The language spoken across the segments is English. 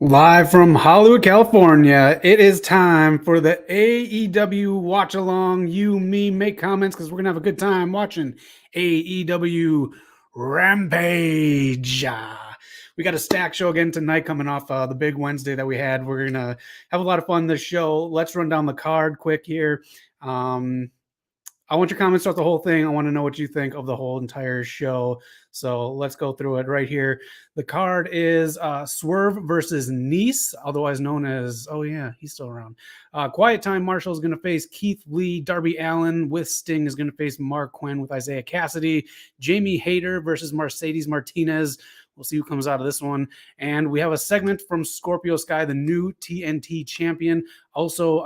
Live from Hollywood, California, it is time for the AEW Watch Along. You, me, make comments because we're going to have a good time watching AEW Rampage. We got a stack show again tonight coming off the big Wednesday that we had. We're going to have a lot of fun this show. Let's run down the card quick here. I want your comments throughout the whole thing. I want to know what you think of the whole entire show. So let's go through it right here. The card is Swerve versus Nice, otherwise known as, oh yeah, he's still around. Quiet Time Marshall is going to face Keith Lee. Darby Allin with Sting is going to face Mark Quinn with Isaiah Cassidy. Jamie Hayter versus Mercedes Martinez. We'll see who comes out of this one. And we have a segment from Scorpio Sky, the new TNT champion. Also,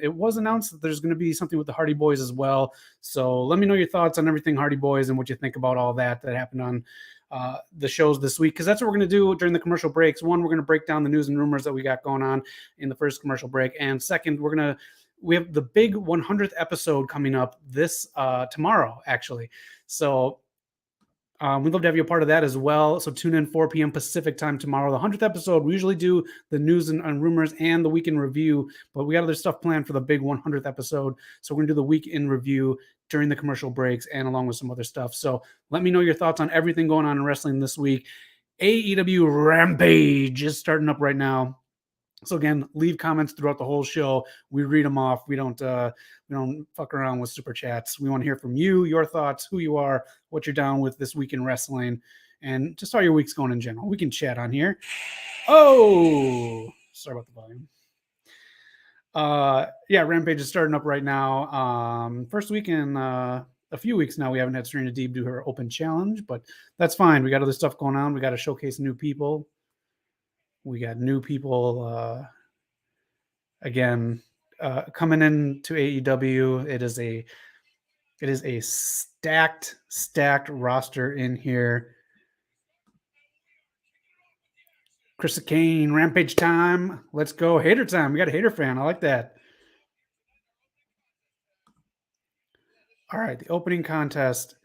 it was announced that there's going to be something with the Hardy Boys as well. So let me know your thoughts on everything Hardy Boys and what you think about all that happened on the shows this week, because that's what we're going to do during the commercial breaks. One, we're going to break down the news and rumors that we got going on in the first commercial break. And second, we have the big 100th episode coming up this tomorrow, actually. So we'd love to have you a part of that as well. So tune in 4 p.m. Pacific time tomorrow. The 100th episode, we usually do the news and rumors and the week in review, but we got other stuff planned for the big 100th episode. So we're going to do the week in review during the commercial breaks and along with some other stuff. So let me know your thoughts on everything going on in wrestling this week. AEW Rampage is starting up right now. So again, leave comments throughout the whole show. We read them off. We don't fuck around with super chats. We want to hear from you, your thoughts, who you are, what you're down with this week in wrestling, and just how your week's going in general. We can chat on here. Oh, sorry about the volume. Yeah, Rampage is starting up right now. First week in a few weeks now. We haven't had Serena Deeb do her open challenge, but that's fine. We got other stuff going on. We got to showcase new people. We got new people again coming into AEW. It is a stacked roster in here. Chris Kane, Rampage time. Let's go. Hater time. We got a hater fan. I like that. All right, the opening contest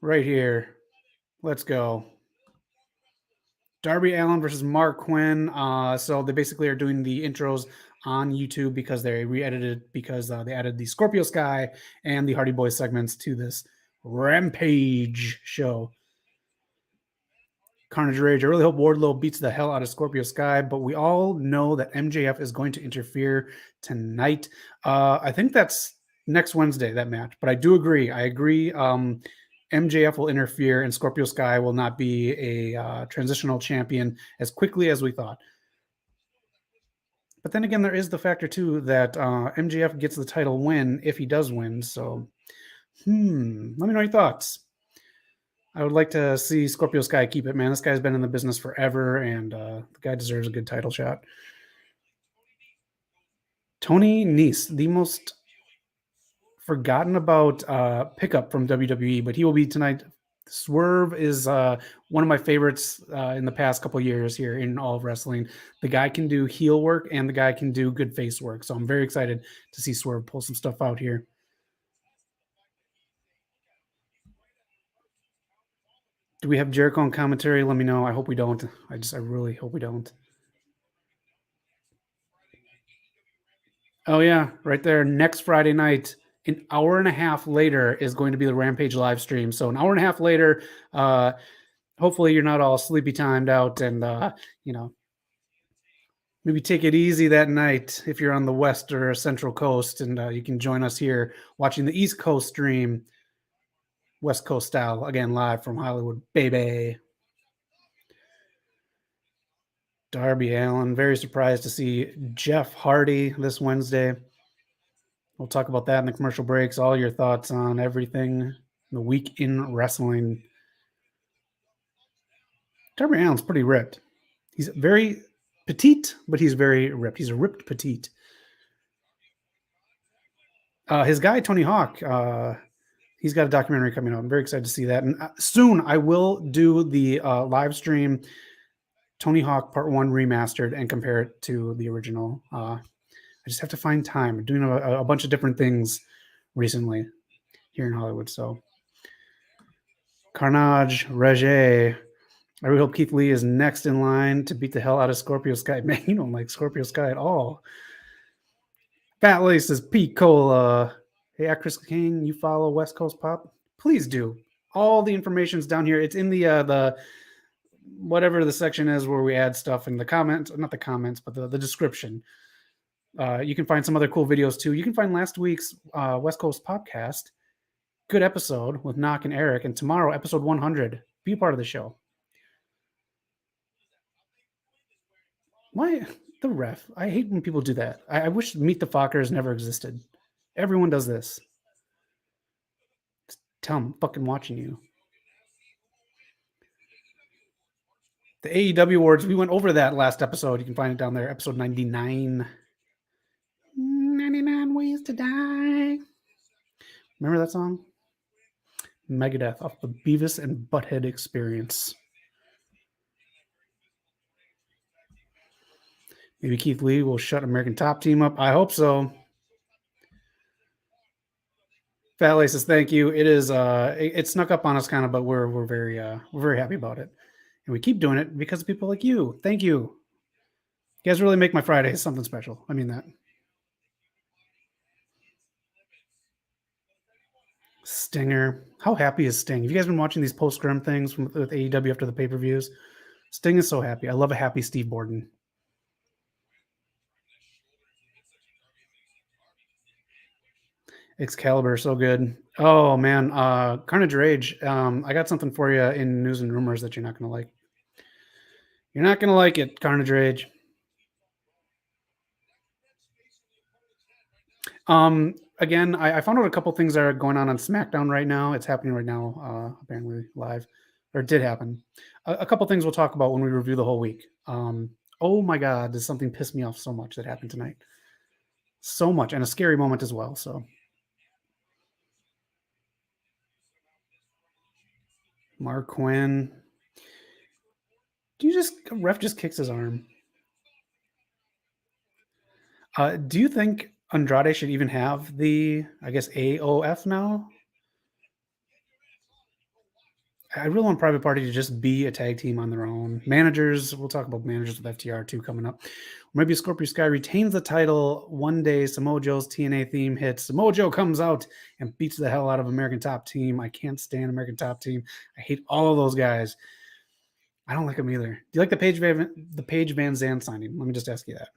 right here. Let's go. Darby Allin versus Mark Quinn. So they basically are doing the intros on YouTube because they re-edited because they added the Scorpio Sky and the Hardy Boys segments to this Rampage show. Carnage Rage. I really hope Wardlow beats the hell out of Scorpio Sky, but we all know that MJF is going to interfere tonight. I think that's next Wednesday, that match, but I do agree. I agree. MJF will interfere and Scorpio Sky will not be a transitional champion as quickly as we thought. But then again, there is the factor too that MJF gets the title win if he does win. So, let me know your thoughts. I would like to see Scorpio Sky keep it, man. This guy's been in the business forever, and the guy deserves a good title shot. Tony Nese, the most forgotten about pickup from WWE, but he will be tonight. Swerve is one of my favorites in the past couple of years here in all of wrestling. The guy can do heel work and the guy can do good face work. So I'm very excited to see Swerve pull some stuff out here. Do we have Jericho on commentary? Let me know. I hope we don't. I really hope we don't. Oh yeah, right there. Next Friday night, an hour and a half later is going to be the Rampage live stream. So an hour and a half later, hopefully you're not all sleepy timed out and, maybe take it easy that night if you're on the West or Central Coast and you can join us here watching the East Coast stream, West Coast style, again, live from Hollywood, baby. Darby Allin, very surprised to see Jeff Hardy this Wednesday. We'll talk about that in the commercial breaks. All your thoughts on everything, the week in wrestling. Darby Allin's pretty ripped. He's very petite, but he's very ripped. He's a ripped petite. His guy, Tony Hawk, he's got a documentary coming out. I'm very excited to see that. And soon I will do the live stream Tony Hawk Part 1 remastered and compare it to the original. I just have to find time. I'm doing a bunch of different things recently here in Hollywood. So Carnage, Rege, I really hope Keith Lee is next in line to beat the hell out of Scorpio Sky. Man, you don't like Scorpio Sky at all. Fat Lace says Pete Cola. Hey, Chris King, you follow West Coast Pop? Please do. All the information's down here. It's in the whatever the section is where we add stuff in the comments, not the comments, but the description. You can find some other cool videos too. You can find last week's West Coast Popcast. Good episode with Knock and Eric. And tomorrow, episode 100. Be a part of the show. Why? The ref. I hate when people do that. I wish Meet the Fockers never existed. Everyone does this. Just tell them I'm fucking watching you. The AEW Awards, we went over that last episode. You can find it down there, episode 99. 99 Ways to Die. Remember that song? Megadeth off the Beavis and Butthead Experience. Maybe Keith Lee will shut American Top Team up. I hope so. Fat Lace says thank you. It is it snuck up on us kind of, but we're very happy about it. And we keep doing it because of people like you. Thank you. You guys really make my Fridays something special. I mean that. Stinger. How happy is Sting? Have you guys been watching these post-scrim things with AEW after the pay-per-views? Sting is so happy. I love a happy Steve Borden. Excalibur, so good. Oh man, Carnage Rage. I got something for you in news and rumors that you're not gonna like. You're not gonna like it, Carnage Rage. Again, I found out a couple things that are going on SmackDown right now. It's happening right now, apparently live, or it did happen. A couple things we'll talk about when we review the whole week. Oh my God, does something piss me off so much that happened tonight? So much, and a scary moment as well. So, Mark Quinn, do you just ref just kicks his arm? Do you think Andrade should even have the, I guess, AOF now? I really want Private Party to just be a tag team on their own. Managers, we'll talk about managers with FTR too coming up. Maybe Scorpio Sky retains the title one day. Samoa Joe's TNA theme hits. Samoa Joe comes out and beats the hell out of American Top Team. I can't stand American Top Team. I hate all of those guys. I don't like them either. Do you like the Paige Van Zandt signing? Let me just ask you that.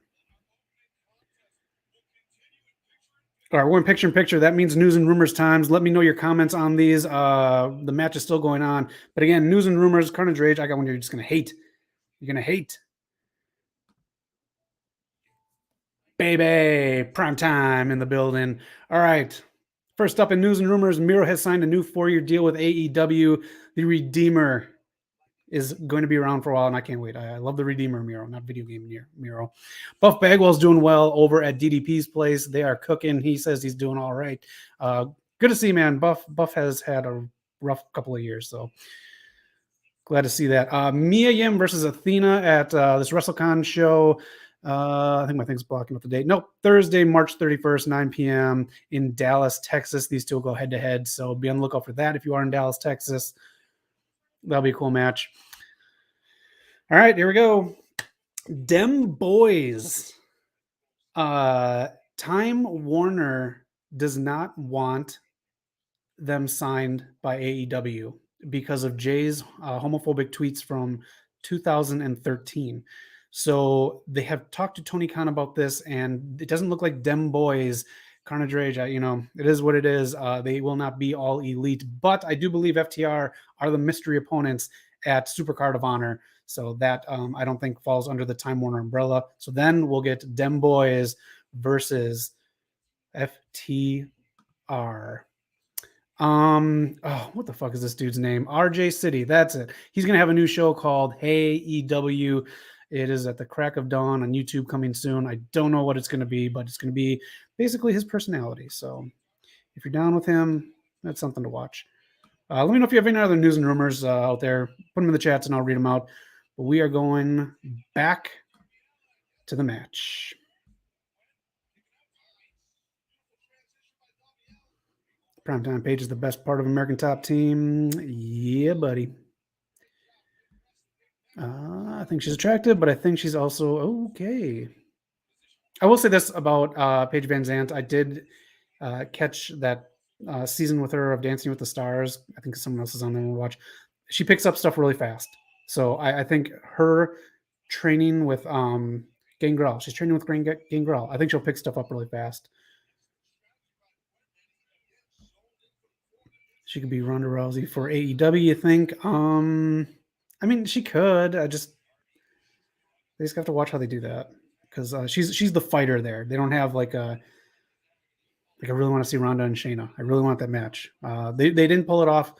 All right, we're in picture in picture. That means news and rumors times. Let me know your comments on these. The match is still going on. But again, news and rumors, Carnage Rage. I got one you're just going to hate. You're going to hate. Baby, prime time in the building. All right. First up in news and rumors, Miro has signed a new 4-year deal with AEW. The Redeemer is going to be around for a while, and I can't wait. I love the Redeemer Miro, not video game Miro. Buff Bagwell's doing well over at DDP's place. They are cooking. He says he's doing all right. Good to see, man. Buff has had a rough couple of years, so glad to see that. Mia Yim versus Athena at this WrestleCon show. I think my thing's blocking up the date. Nope, Thursday, March 31st, 9 p.m. in Dallas, Texas. These two will go head-to-head, so be on the lookout for that if you are in Dallas, Texas. That'll be a cool match. All right, here we go. Dem Boys. Time Warner does not want them signed by AEW because of Jay's homophobic tweets from 2013. So they have talked to Tony Khan about this, and it doesn't look like Dem Boys, Carnage Rage, it is what it is. They will not be all elite, but I do believe FTR are the mystery opponents at Supercard of Honor. So that I don't think falls under the Time Warner umbrella. So then we'll get Dem Boys versus FTR. What the fuck is this dude's name? RJ City. That's it. He's gonna have a new show called Hey EW. It is at the crack of dawn on YouTube coming soon. I don't know what it's gonna be, but it's gonna be basically his personality. So if you're down with him, that's something to watch. Let me know if you have any other news and rumors out there. Put them in the chats and I'll read them out. But we are going back to the match. Primetime Page is the best part of American Top Team. Yeah, buddy. I think she's attractive, but I think she's also okay. I will say this about Paige Van Zant. I did catch that season with her of Dancing with the Stars. I think someone else is on there to watch. She picks up stuff really fast. So I think her training with Gangrel, she's training with Gangrel. I think she'll pick stuff up really fast. She could be Ronda Rousey for AEW, you think? I mean, she could. They just have to watch how they do that because she's the fighter there. They don't have like I really want to see Ronda and Shayna. I really want that match. They didn't pull it off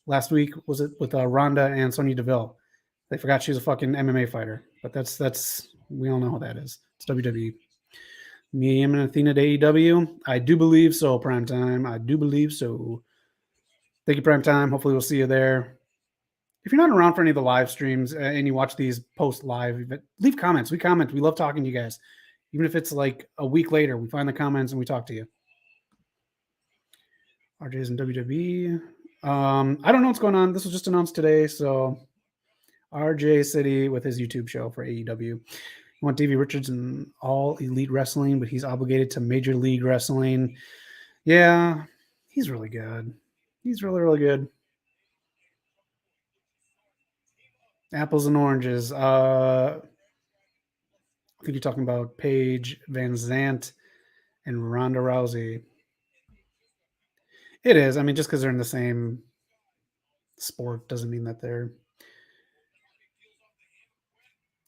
last week. Was it with Ronda and Sonya Deville? They forgot she was a fucking MMA fighter. But that's we all know how that is. It's WWE. Me and Athena to AEW. I do believe so. Prime time. I do believe so. Thank you, Prime Time. Hopefully, we'll see you there. If you're not around for any of the live streams and you watch these post live, leave comments. We comment. We love talking to you guys. Even if it's like a week later, we find the comments and we talk to you. RJ's in WWE. I don't know what's going on. This was just announced today. So RJ City with his YouTube show for AEW. You want Davey Richards in All Elite Wrestling, but he's obligated to Major League Wrestling. Yeah, he's really good. He's really, really good. Apples and oranges. I think you're talking about Paige Van Zant and Ronda Rousey. It is. I mean, just because they're in the same sport doesn't mean that they're.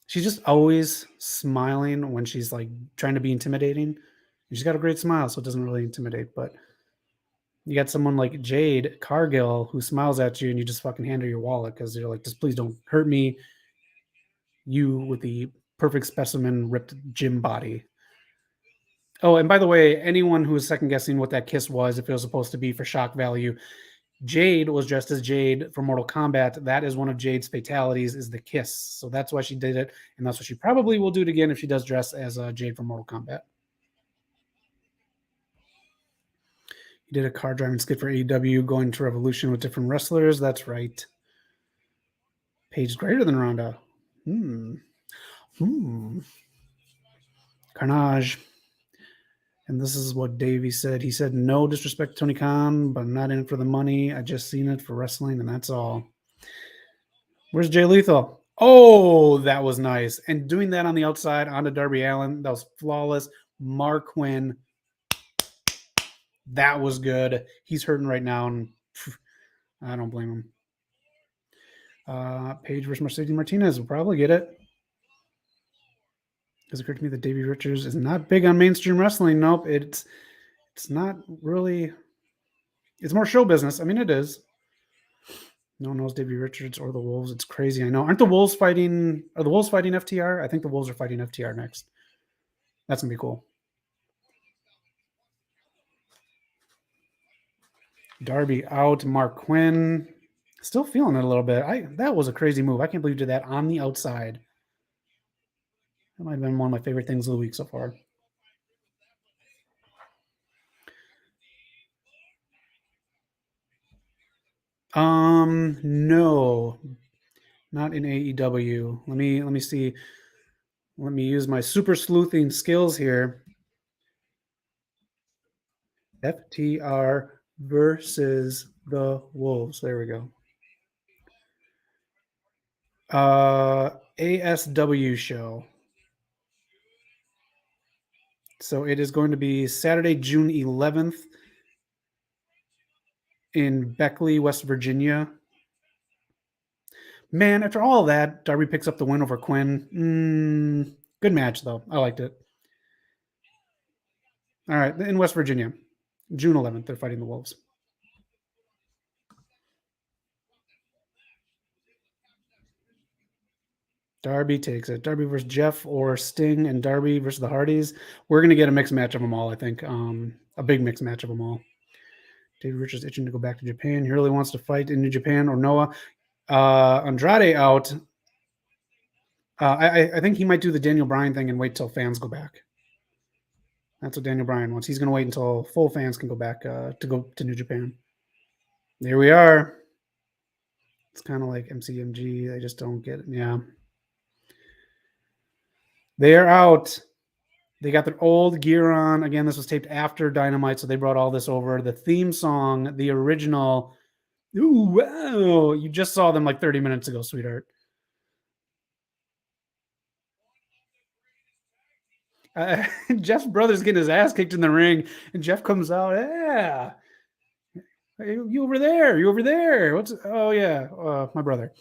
She's just always smiling when she's like trying to be intimidating. She's got a great smile, so it doesn't really intimidate. But you got someone like Jade Cargill who smiles at you and you just fucking hand her your wallet because you're like, just please don't hurt me. You with the perfect specimen ripped gym body. Oh, and by the way, anyone who is second guessing what that kiss was, if it was supposed to be for shock value, Jade was dressed as Jade for Mortal Kombat. That is one of Jade's fatalities, is the kiss. So that's why she did it, and that's what she probably will do it again if she does dress as Jade from Mortal Kombat. He did a car driving skit for AEW, going to Revolution with different wrestlers. That's right. Paige greater than Ronda. Carnage. And this is what Davey said. He said, no disrespect to Tony Khan, but I'm not in it for the money. I just seen it for wrestling, and that's all. Where's Jay Lethal? Oh, that was nice. And doing that on the outside onto Darby Allin, that was flawless. Mark Quinn, that was good. He's hurting right now, and I don't blame him. Paige versus Mercedes Martinez will probably get it. It's occurred to me that Davey Richards is not big on mainstream wrestling. Nope, it's not really. It's more show business. I mean, it is. No one knows Davey Richards or the Wolves. It's crazy. I know. Aren't the Wolves fighting? Are the Wolves fighting FTR? I think the Wolves are fighting FTR next. That's gonna be cool. Darby out. Mark Quinn. Still feeling it a little bit. That was a crazy move. I can't believe you did that on the outside. That might have been one of my favorite things of the week so far. No, not in AEW. Let me see. Let me use my super sleuthing skills here. FTR versus the Wolves. There we go. ASW show. So it is going to be Saturday, June 11th in Beckley, West Virginia. Man, after all that, Darby picks up the win over Quinn. Good match, though. I liked it. All right, in West Virginia, June 11th, they're fighting the Wolves. Darby takes it. Darby versus Jeff or Sting and Darby versus the Hardys. We're going to get a mixed match of them all, I think. A big mixed match of them all. David Richards itching to go back to Japan. He really wants to fight in New Japan or Noah. Andrade out. I think he might do the Daniel Bryan thing and wait till fans go back. That's what Daniel Bryan wants. He's going to wait until full fans can go back to go to New Japan. There we are. It's kind of like MCMG. I just don't get it. Yeah. They are out. They got their old gear on. Again, this was taped after Dynamite, so they brought all this over. The theme song, the original. Ooh, wow. You just saw them like 30 minutes ago, sweetheart. Jeff's brother's getting his ass kicked in the ring, and Jeff comes out. Yeah. Hey, you over there. You over there. What's, oh, yeah. My brother.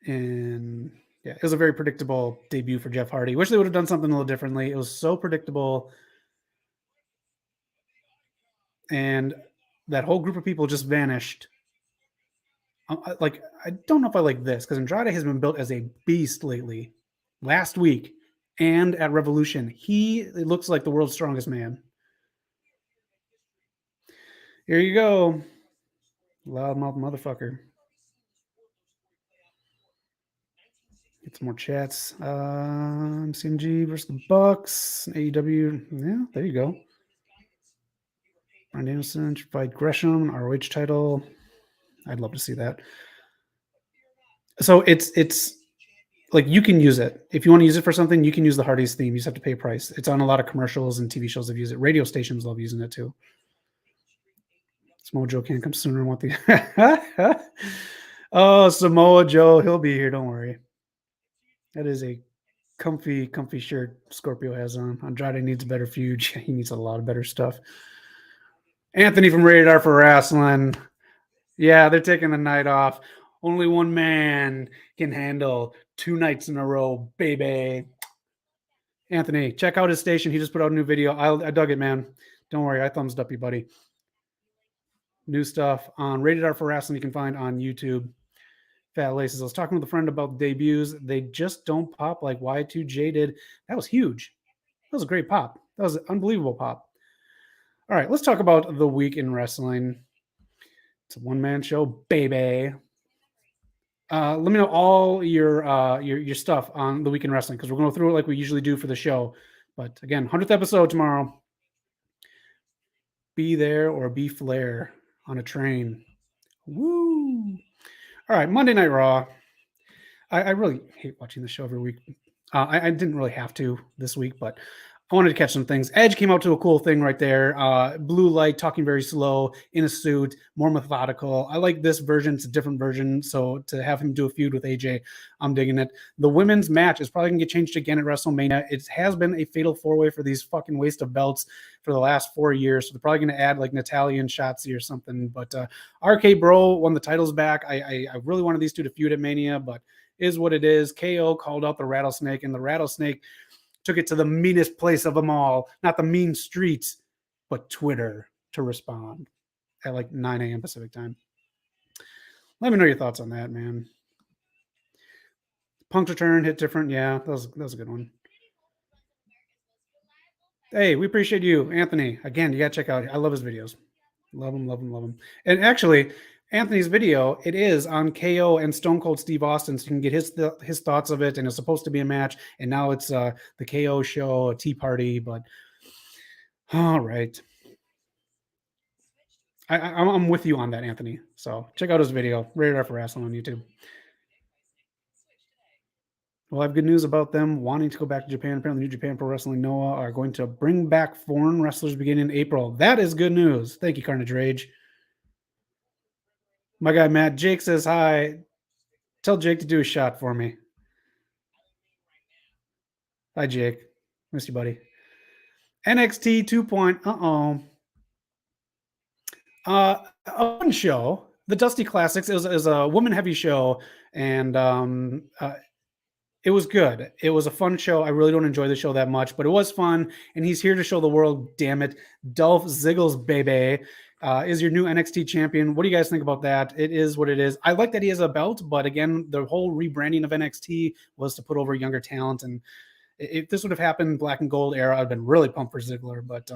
And yeah, it was a very predictable debut for Jeff Hardy. Wish they would have done something a little differently. It was so predictable. And that whole group of people just vanished. I don't know if I like this because Andrade has been built as a beast lately. Last week and at Revolution, it looks like the world's strongest man. Here you go, loudmouth motherfucker. Get some more chats. CMG versus the Bucks. AEW. Yeah, there you go. Brian Danielson should fight Gresham, ROH title. I'd love to see that. So it's like you can use it. If you want to use it for something, you can use the Hardy's theme. You just have to pay a price. It's on a lot of commercials and TV shows that use it. Radio stations love using it too. Samoa Joe can't come sooner. Want the oh, Samoa Joe, he'll be here. Don't worry. That is a comfy shirt Scorpio has on. Andrade needs a better feud. He needs a lot of better stuff. Anthony from Rated R for Wrestling. Yeah, they're taking the night off. Only one man can handle 2 nights in a row, baby. Anthony, check out his station. He just put out a new video. I dug it, man. Don't worry. I thumbs up you, buddy. New stuff on Rated R for Wrestling you can find on YouTube. Fat Laces. I was talking with a friend about debuts. They just don't pop like Y2J did. That was huge. That was a great pop. That was an unbelievable pop. All right, let's talk about the week in wrestling. It's a one-man show, baby. Let me know all your stuff on the week in wrestling because we're going to go through it like we usually do for the show. But again, 100th episode tomorrow. Be there or be Flair on a train. Woo! All right, Monday Night Raw. I really hate watching the show every week. I didn't really have to this week, but I wanted to catch some things. Edge came out to a cool thing right there. Blue light, talking very slow, in a suit, more methodical. I like this version. It's a different version. So to have him do a feud with AJ, I'm digging it. The women's match is probably going to get changed again at WrestleMania. It has been a fatal 4-way for these fucking waste of belts for the last 4 years. So they're probably going to add like Natalia and Shotzi or something. But RK Bro won the titles back. I really wanted these two to feud at Mania, but is what it is. KO called out the Rattlesnake, and the Rattlesnake took it to the meanest place of them all, not the mean streets, but Twitter to respond at like 9 a.m. Pacific time. Let me know your thoughts on that, man. Punk's return hit different. Yeah, that was a good one. Hey, we appreciate you, Anthony. Again, you got to check out. I love his videos. Love him. And actually, Anthony's video, it is on KO and Stone Cold Steve Austin, so you can get his thoughts of it. And it's supposed to be a match, and now it's the KO show, a tea party. But all right, I'm with you on that, Anthony. So check out his video, Rated R for Wrestling on YouTube. Well, I have good news about them wanting to go back to Japan. Apparently, New Japan Pro Wrestling Noah are going to bring back foreign wrestlers beginning in April. That is good news. Thank you, Carnage Rage. My guy Matt Jake says hi. Tell Jake to do a shot for me. Hi, Jake. Miss you, buddy. NXT 2.0. A fun show. The Dusty Classics is a woman heavy show, and it was good. It was a fun show. I really don't enjoy the show that much, but it was fun. And he's here to show the world, damn it. Dolph Ziggles, baby, is your new NXT champion. What do you guys think about that? It is what it is. I like that he has a belt, but again, the whole rebranding of NXT was to put over younger talent. And if this would have happened Black and Gold era, I'd been really pumped for Ziggler. But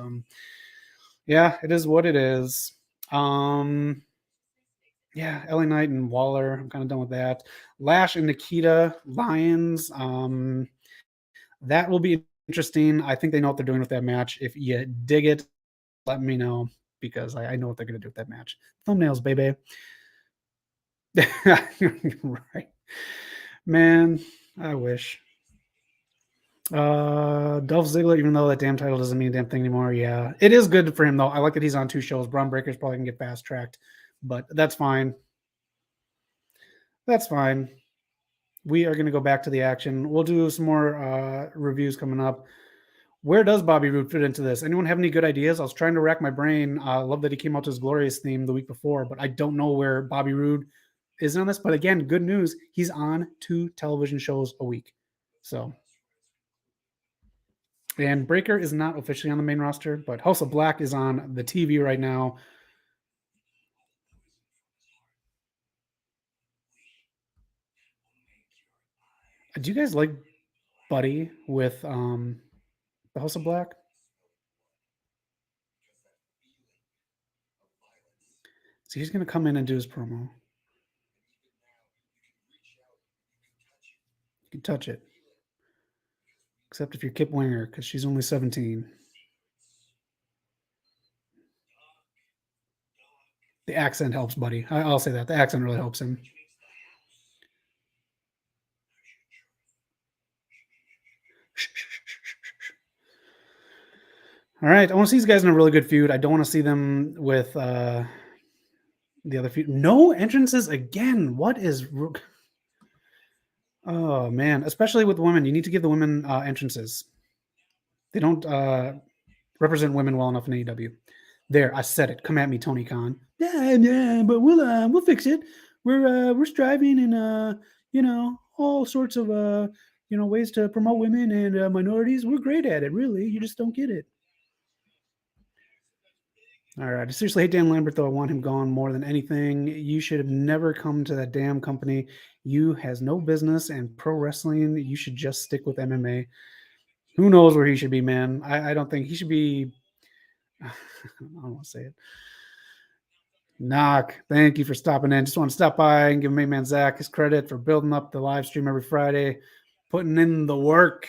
yeah, it is what it is. Yeah, LA Knight and Waller. I'm kind of done with that. Lash and Nikita Lions. That will be interesting. I think they know what they're doing with that match. If you dig it, let me know because I know what they're going to do with that match. Thumbnails, baby. Right. Man, I wish. Dolph Ziggler, even though that damn title doesn't mean a damn thing anymore. Yeah, it is good for him though. I like that he's on 2 shows. Braun Breaker's probably gonna get fast tracked, but that's fine. That's fine. We are gonna go back to the action. We'll do some more reviews coming up. Where does Bobby Roode fit into this? Anyone have any good ideas? I was trying to rack my brain. I love that he came out to his Glorious theme the week before, but I don't know where Bobby Roode is on this. But again, good news. He's on 2 television shows a week. So, and Breaker is not officially on the main roster, but House of Black is on the TV right now. Do you guys like Buddy with the House of Black? So he's going to come in and do his promo. You can touch it. Except if you're Kip Winger, because she's only 17. The accent helps, buddy. I'll say that. The accent really helps him. All right. I want to see these guys in a really good feud. I don't want to see them with the other feud. No entrances again. What is. Oh, man. Especially with women. You need to give the women entrances. They don't represent women well enough in AEW. There, I said it. Come at me, Tony Khan. Yeah, but we'll fix it. We're striving in all sorts of ways to promote women and minorities. We're great at it, really. You just don't get it. All right. I seriously hate Dan Lambert, though. I want him gone more than anything. You should have never come to that damn company. You has no business, and pro wrestling, you should just stick with MMA. Who knows where he should be, man? I don't think he should be. I don't want to say it. Knock, thank you for stopping in. Just want to stop by and give my man Zach his credit for building up the live stream every Friday, putting in the work.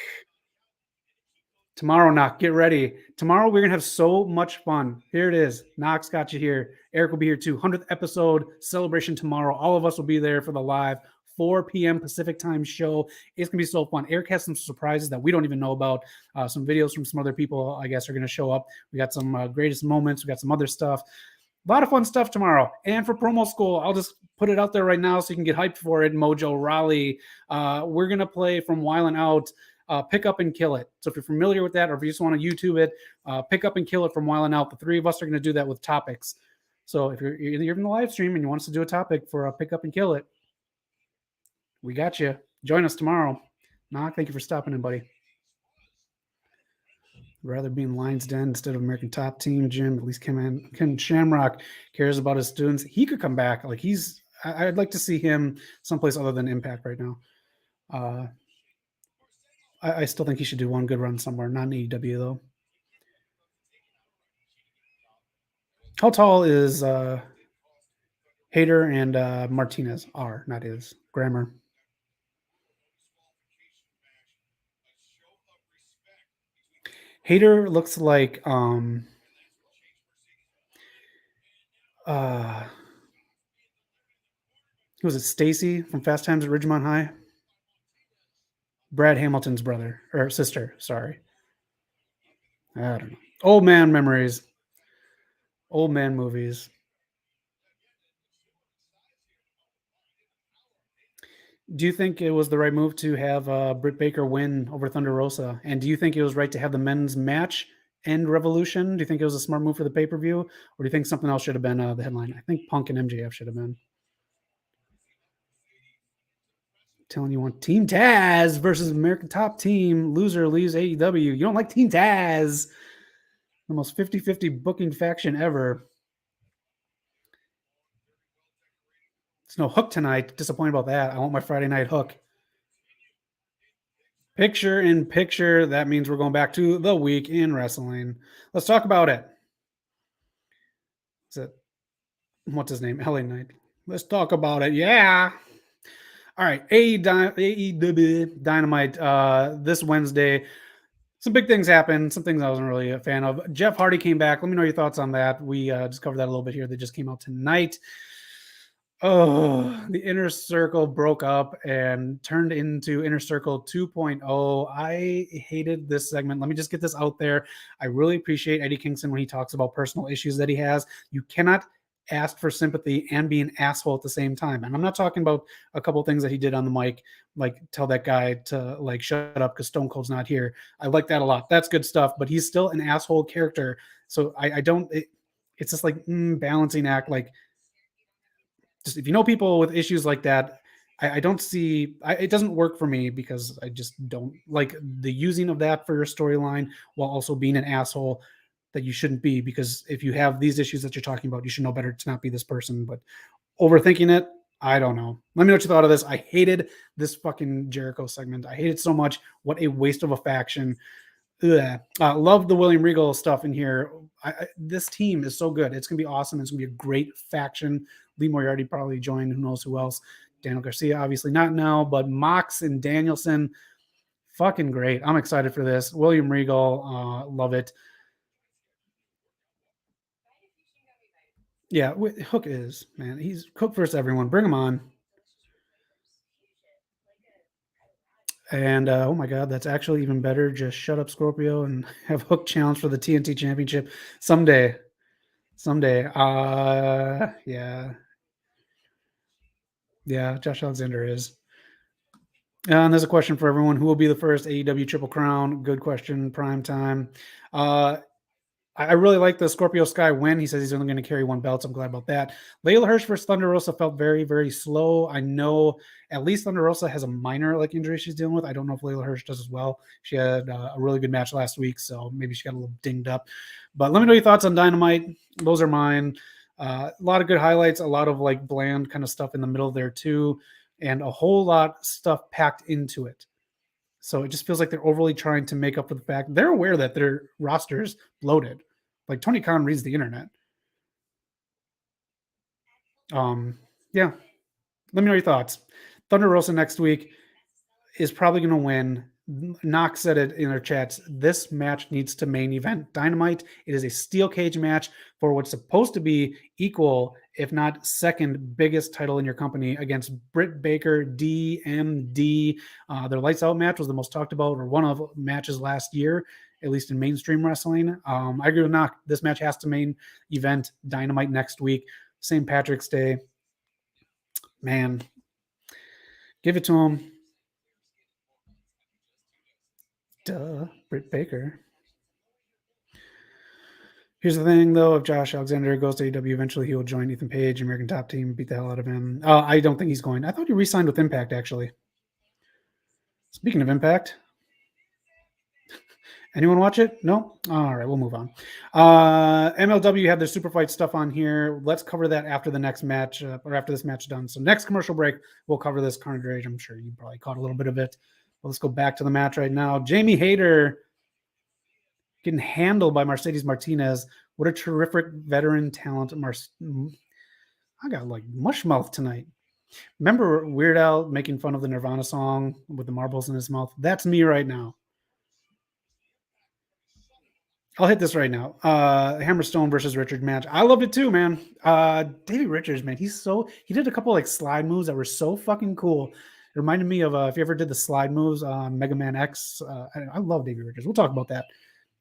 Tomorrow, Knock, get ready. Tomorrow, we're going to have so much fun. Here it is. Knox got you here. Eric will be here too. 100th episode celebration tomorrow. All of us will be there for the live 4 p.m. Pacific time show. It's going to be so fun. Eric has some surprises that we don't even know about. Some videos from some other people, I guess, are going to show up. We got some greatest moments. We got some other stuff. A lot of fun stuff tomorrow. And for promo school, I'll just put it out there right now so you can get hyped for it. Mojo Raleigh. We're going to play from Wildin' Out. Pick Up and Kill It. So if you're familiar with that, or if you just want to YouTube it, Pick Up and Kill It from Wildin' Out. The 3 of us are going to do that with topics. So if you're in the live stream and you want us to do a topic for Pick Up and Kill It, we got you. Join us tomorrow. Knock, thank you for stopping in, buddy. Rather be in Lions Den instead of American Top Team, Jim. At least Ken Shamrock cares about his students. He could come back. Like I'd like to see him someplace other than Impact right now. I still think he should do one good run somewhere, not in AEW though. How tall is Hayter and Martinez? Are, not is. Grammar. Hayter looks like who was it? Stacy from Fast Times at Ridgemont High? Brad Hamilton's brother or sister, sorry. I don't know. Old man memories. Old man movies. Do you think it was the right move to have Britt Baker win over Thunder Rosa? And do you think it was right to have the men's match end Revolution? Do you think it was a smart move for the pay-per-view? Or do you think something else should have been the headline? I think Punk and MJF should have been. Telling you want Team Taz versus American Top Team. Loser leaves AEW. You don't like Team Taz. The most 50-50 booking faction ever. There's no Hook tonight. Disappointed about that. I want my Friday night Hook. Picture in picture. That means we're going back to the week in wrestling. Let's talk about it. Is it? What's his name? LA Knight. Let's talk about it. Yeah. All right. AEW Dynamite this Wednesday. Some big things happened. Some things I wasn't really a fan of. Jeff Hardy came back. Let me know your thoughts on that. We just covered that a little bit here. They just came out tonight. Oh, the Inner Circle broke up and turned into Inner Circle 2.0. I hated this segment. Let me just get this out there. I really appreciate Eddie Kingston when he talks about personal issues that he has. You cannot ask for sympathy and be an asshole at the same time. And I'm not talking about a couple things that he did on the mic, like tell that guy to like shut up because Stone Cold's not here. I like that a lot. That's good stuff. But he's still an asshole character. So I don't. It's just like balancing act. Like just if you know people with issues like that, I don't see it doesn't work for me because I just don't like the using of that for your storyline while also being an asshole that you shouldn't be. Because if you have these issues that you're talking about, you should know better to not be this person. But overthinking it, I don't know. Let me know what you thought of this. I hated this fucking Jericho segment. I hate it so much. What a waste of a faction. Love the William Regal stuff in here. This team is so good. It's gonna be awesome. It's gonna be a great faction. Lee Moriarty probably joined. Who knows who else? Daniel Garcia, obviously not now, but Mox and Danielson, fucking great. I'm excited for this. William Regal, love it. Yeah, Hook is man. He's Hook versus everyone. Bring him on. And oh my god, that's actually even better. Just shut up, Scorpio, and have Hook challenge for the TNT Championship someday. Someday. Yeah, Josh Alexander is. And there's a question for everyone. Who will be the first AEW Triple Crown? Good question. Prime time. Uh, I really like the Scorpio Sky win. He says he's only going to carry one belt. So I'm glad about that. Layla Hirsch versus Thunder Rosa felt very, very slow. I know at least Thunder Rosa has a minor like injury she's dealing with. I don't know if Layla Hirsch does as well. She had a really good match last week, so maybe she got a little dinged up. But let me know your thoughts on Dynamite. Those are mine. A lot of good highlights, a lot of like bland kind of stuff in the middle there too, and a whole lot of stuff packed into it. So it just feels like they're overly trying to make up for the fact they're aware that their roster is bloated. Like Tony Khan reads the internet. Yeah. Let me know your thoughts. Thunder Rosa next week is probably going to win. Knox said it in our chats. This match needs to main event Dynamite. It is a steel cage match for what's supposed to be equal, if not second biggest title in your company against Britt Baker, DMD. Their lights out match was the most talked about or one of matches last year, at least in mainstream wrestling. I agree with Knox. This match has to main event Dynamite next week. St. Patrick's Day. Man, give it to him. Duh, Britt Baker. Here's the thing, though. If Josh Alexander goes to AEW, eventually he will join Ethan Page, American Top Team, beat the hell out of him. I don't think he's going. I thought he re-signed with Impact, actually. Speaking of Impact, anyone watch it? No? All right, we'll move on. MLW had their super fight stuff on here. Let's cover that after the next match or after this match done. So next commercial break, we'll cover this Carnage Rage. I'm sure you probably caught a little bit of it. But let's go back to the match right now. Jamie Hayter getting handled by Mercedes Martinez. What a terrific veteran talent. I got like mush mouth tonight. Remember Weird Al making fun of the Nirvana song with the marbles in his mouth? That's me right now. I'll hit this right now. Hammerstone versus Richard match. I loved it too, man. Davey Richards, man, he did a couple like slide moves that were so fucking cool. It reminded me of if you ever did the slide moves on Mega Man X. I love Davey Richards. We'll talk about that.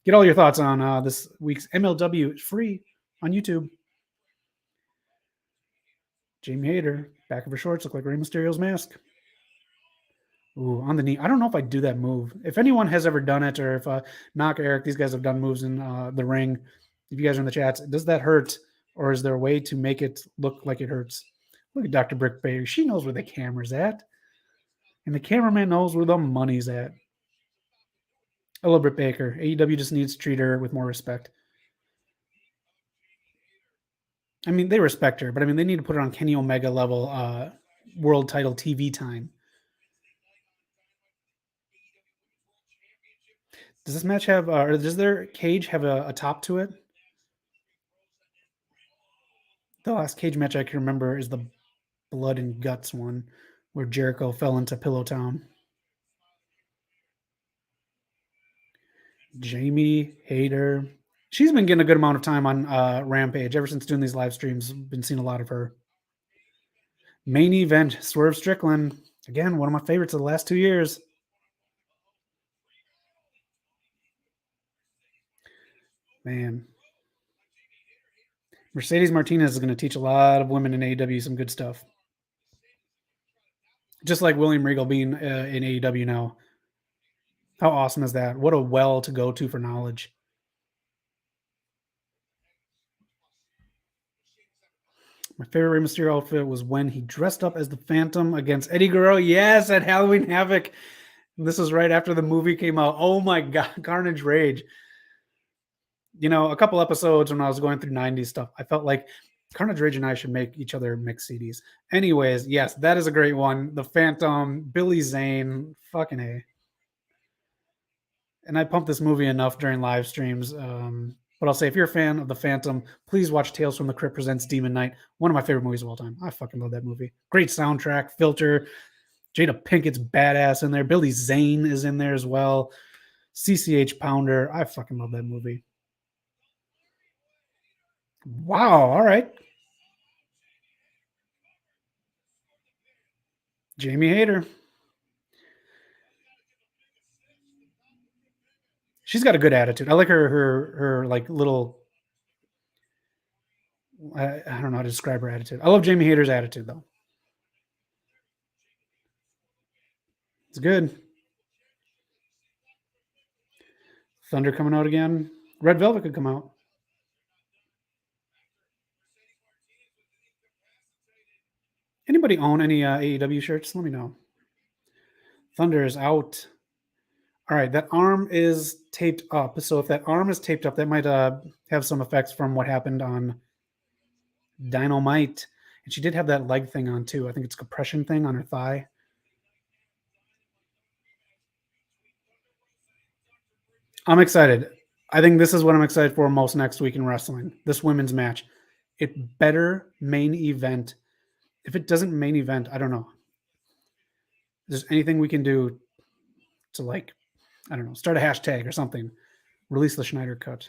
Get all your thoughts on this week's MLW. It's free on YouTube. Jamie Hayter, back of her shorts look like Rey Mysterio's mask. Ooh, on the knee. I don't know if I'd do that move. If anyone has ever done it, or if Knock Eric, these guys have done moves in the ring. If you guys are in the chats, does that hurt, or is there a way to make it look like it hurts? Look at Dr. Brick Baker. She knows where the camera's at, and the cameraman knows where the money's at. I love Britt Baker. AEW just needs to treat her with more respect. I mean, they respect her, but I mean, they need to put her on Kenny Omega level world title TV time. Does this match have, or does their cage have a top to it? The last cage match I can remember is the Blood and Guts one, where Jericho fell into Pillow Town. Jamie Hayter. She's been getting a good amount of time on Rampage ever since doing these live streams. Been seeing a lot of her. Main event, Swerve Strickland. Again, one of my favorites of the last 2 years. Man. Mercedes Martinez is going to teach a lot of women in AEW some good stuff. Just like William Regal being in AEW now. How awesome is that? What a well to go to for knowledge. My favorite Rey Mysterio outfit was when he dressed up as the Phantom against Eddie Guerrero. Yes, at Halloween Havoc. This was right after the movie came out. Oh my God, Carnage Rage. You know, a couple episodes when I was going through 90s stuff, I felt like Carnage Rage and I should make each other mix CDs. Anyways, yes, that is a great one. The Phantom, Billy Zane, fucking A. And I pumped this movie enough during live streams. But I'll say, if you're a fan of The Phantom, please watch Tales from the Crypt Presents Demon Knight. One of my favorite movies of all time. I fucking love that movie. Great soundtrack, filter. Jada Pinkett's badass in there. Billy Zane is in there as well. CCH Pounder. I fucking love that movie. Wow. All right. Jamie Hayter. She's got a good attitude. I like her like little. I don't know how to describe her attitude. I love Jamie Hayter's attitude though. It's good. Thunder coming out again. Red Velvet could come out. Anybody own any AEW shirts? Let me know. Thunder is out. All right, that arm is taped up. So if that arm is taped up, that might have some effects from what happened on Dynamite. And she did have that leg thing on too. I think it's a compression thing on her thigh. I'm excited. I think this is what I'm excited for most next week in wrestling. This women's match. It better main event. If it doesn't main event, I don't know. Is there anything we can do to, like, I don't know, start a hashtag or something? Release the Schneider cut.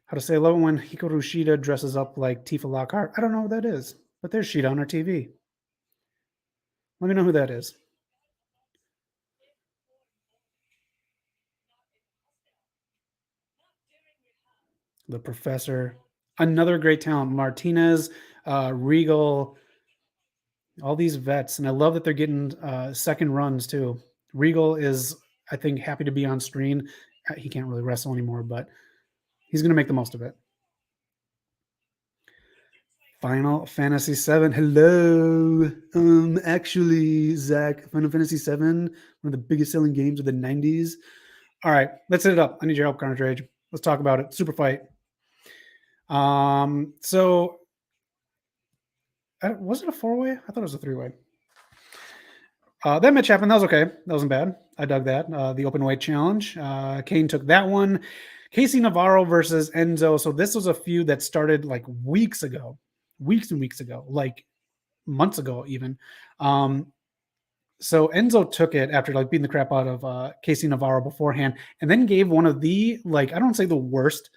How to say, I love it when Hikaru Shida dresses up like Tifa Lockhart. I don't know what that is, but there's Shida on our TV. Let me know who that is. The Professor. Another great talent. Martinez, Regal, all these vets. And I love that they're getting second runs too. Regal is, I think, happy to be on screen. He can't really wrestle anymore, but he's going to make the most of it. Final Fantasy VII. Hello. Actually, Zach, Final Fantasy VII, one of the biggest selling games of the 90s. All right, let's hit it up. I need your help, Carnage Rage. Let's talk about it. Super fight. So was it a 4-way? I thought it was a 3-way. That match happened. That was okay. That wasn't bad. I dug that. The open weight challenge. Kane took that one. Casey Navarro versus Enzo. So this was a feud that started like weeks and weeks ago, like months ago even. So Enzo took it after like beating the crap out of Casey Navarro beforehand, and then gave one of the, like, I don't say the worst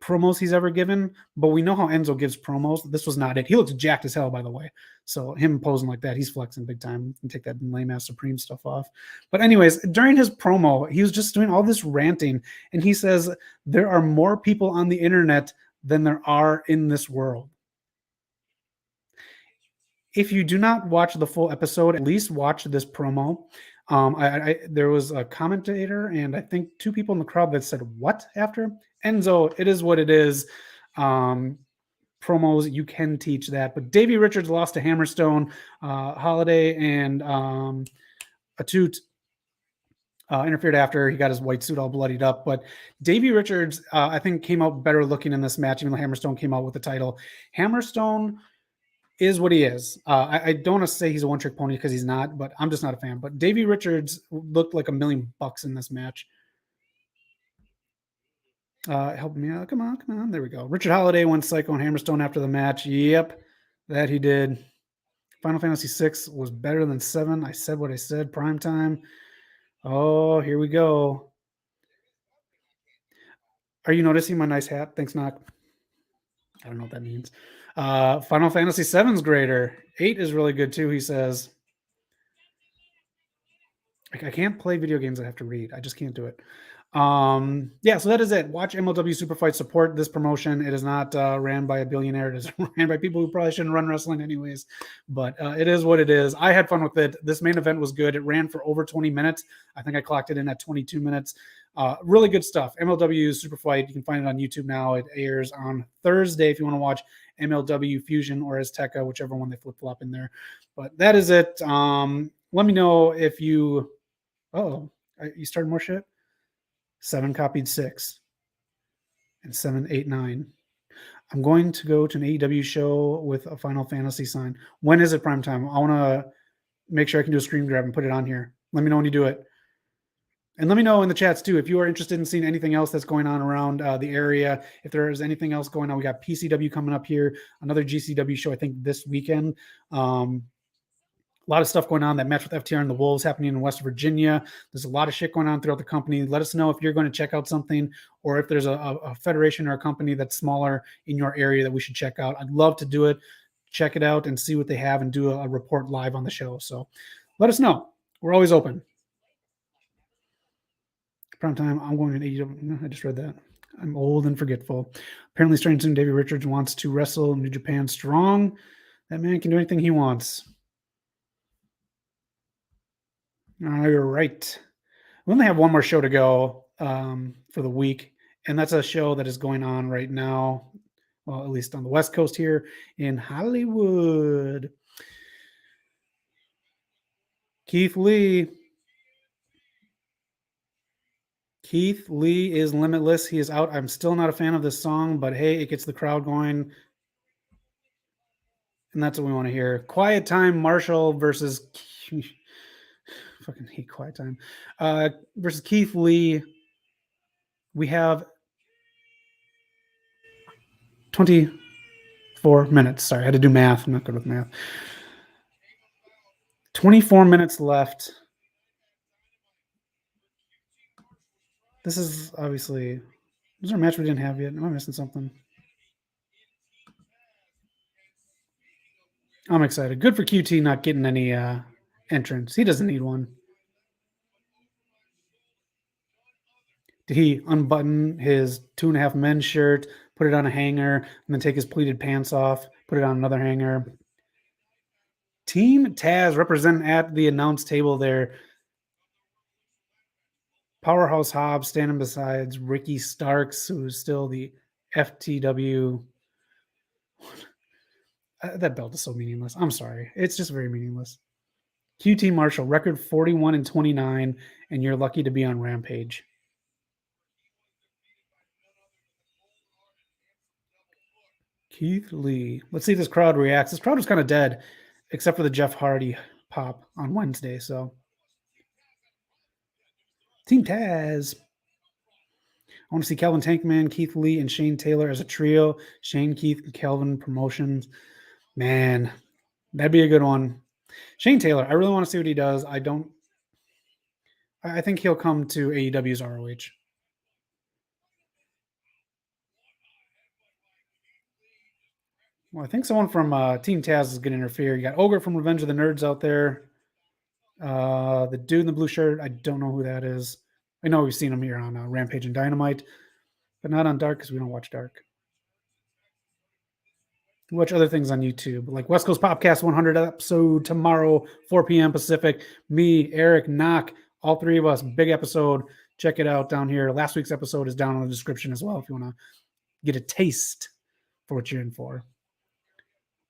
promos he's ever given, but we know how Enzo gives promos. This was not it. He looks jacked as hell, by the way. So him posing like that, he's flexing big time. And take that lame ass Supreme stuff off. But anyways, during his promo, he was just doing all this ranting, and he says there are more people on the internet than there are in this world. If you do not watch the full episode, at least watch this promo. There was a commentator and I think 2 people in the crowd that said, "What?" after Enzo. It is what it is. Promos, you can teach that. But Davey Richards lost to Hammerstone. Holiday and Atut interfered after he got his white suit all bloodied up. But Davey Richards, I think, came out better looking in this match, even though Hammerstone came out with the title. Hammerstone is what he is. I don't want to say he's a one-trick pony because he's not, but I'm just not a fan. But Davey Richards looked like $1 million in this match. Help me out. Come on. There we go. Richard Holiday went psycho on Hammerstone after the match. Yep, that he did. Final Fantasy VI was better than 7. I said what I said. Prime time. Oh, here we go. Are you noticing my nice hat? Thanks, Knock. I don't know what that means. Final Fantasy VII's greater. 8 is really good too, he says. I can't play video games I have to read. I just can't do it. Yeah, so that is it. Watch MLW Superfight, support this promotion. It is not ran by a billionaire. It is ran by people who probably shouldn't run wrestling anyways, but it is what it is. I had fun with it. This main event was good. It ran for over 20 minutes. I think I clocked it in at 22 minutes. Really good stuff. MLW Superfight, you can find it on YouTube now. It airs on Thursday if you want to watch MLW Fusion or Azteca, whichever one they flip-flop in there. But that is it. Let me know if you... Oh, you started more shit? 7 copied 6. And 7, 8, 9. I'm going to go to an AEW show with a Final Fantasy sign. When is it prime time? I want to make sure I can do a screen grab and put it on here. Let me know when you do it. And let me know in the chats too if you are interested in seeing anything else that's going on around the area. If there is anything else going on, we got PCW coming up here, another GCW show I think this weekend. A lot of stuff going on. That match with FTR and the Wolves happening in West Virginia. There's a lot of shit going on throughout the company. Let us know if you're going to check out something or if there's a federation or a company that's smaller in your area that we should check out. I'd love to do it. Check it out and see what they have and do a report live on the show. So let us know. We're always open. Prime time. I'm going to AEW. I just read that. I'm old and forgetful. Apparently, starting soon, Davey Richards wants to wrestle New Japan Strong. That man can do anything he wants. All right. We only have one more show to go for the week, and that's a show that is going on right now, well, at least on the West Coast here in Hollywood. Keith Lee is Limitless. He is out. I'm still not a fan of this song, but hey, it gets the crowd going, and that's what we want to hear. Quiet Time Marshall versus... fucking hate Quiet Time. Versus Keith Lee. We have 24 minutes. Sorry, I had to do math. I'm not good with math. 24 minutes left. This is obviously... Is there a match we didn't have yet? Am I missing something? I'm excited. Good for QT not getting any entrance. He doesn't need one. Did he unbutton his 2.5 Men shirt, put it on a hanger, and then take his pleated pants off, put it on another hanger? Team Taz representing at the announce table there. Powerhouse Hobbs standing beside Ricky Starks, who's still the FTW. That belt is so meaningless. I'm sorry. It's just very meaningless. QT Marshall, record 41-29, and you're lucky to be on Rampage. Keith Lee. Let's see if this crowd reacts. This crowd was kind of dead, except for the Jeff Hardy pop on Wednesday. So, Team Taz. I want to see Calvin Tankman, Keith Lee, and Shane Taylor as a trio. Shane, Keith, and Calvin Promotions. Man, that'd be a good one. Shane Taylor, I really want to see what he does. I think he'll come to AEW's ROH. Well, I think someone from Team Taz is going to interfere. You got Ogre from Revenge of the Nerds out there. The dude in the blue shirt, I don't know who that is. I know we've seen him here on Rampage and Dynamite, but not on Dark because we don't watch Dark. We watch other things on YouTube, like West Coast Popcast 100 episode tomorrow, 4 p.m. Pacific. Me, Eric, Knock, all three of us, big episode. Check it out down here. Last week's episode is down in the description as well if you want to get a taste for what you're in for.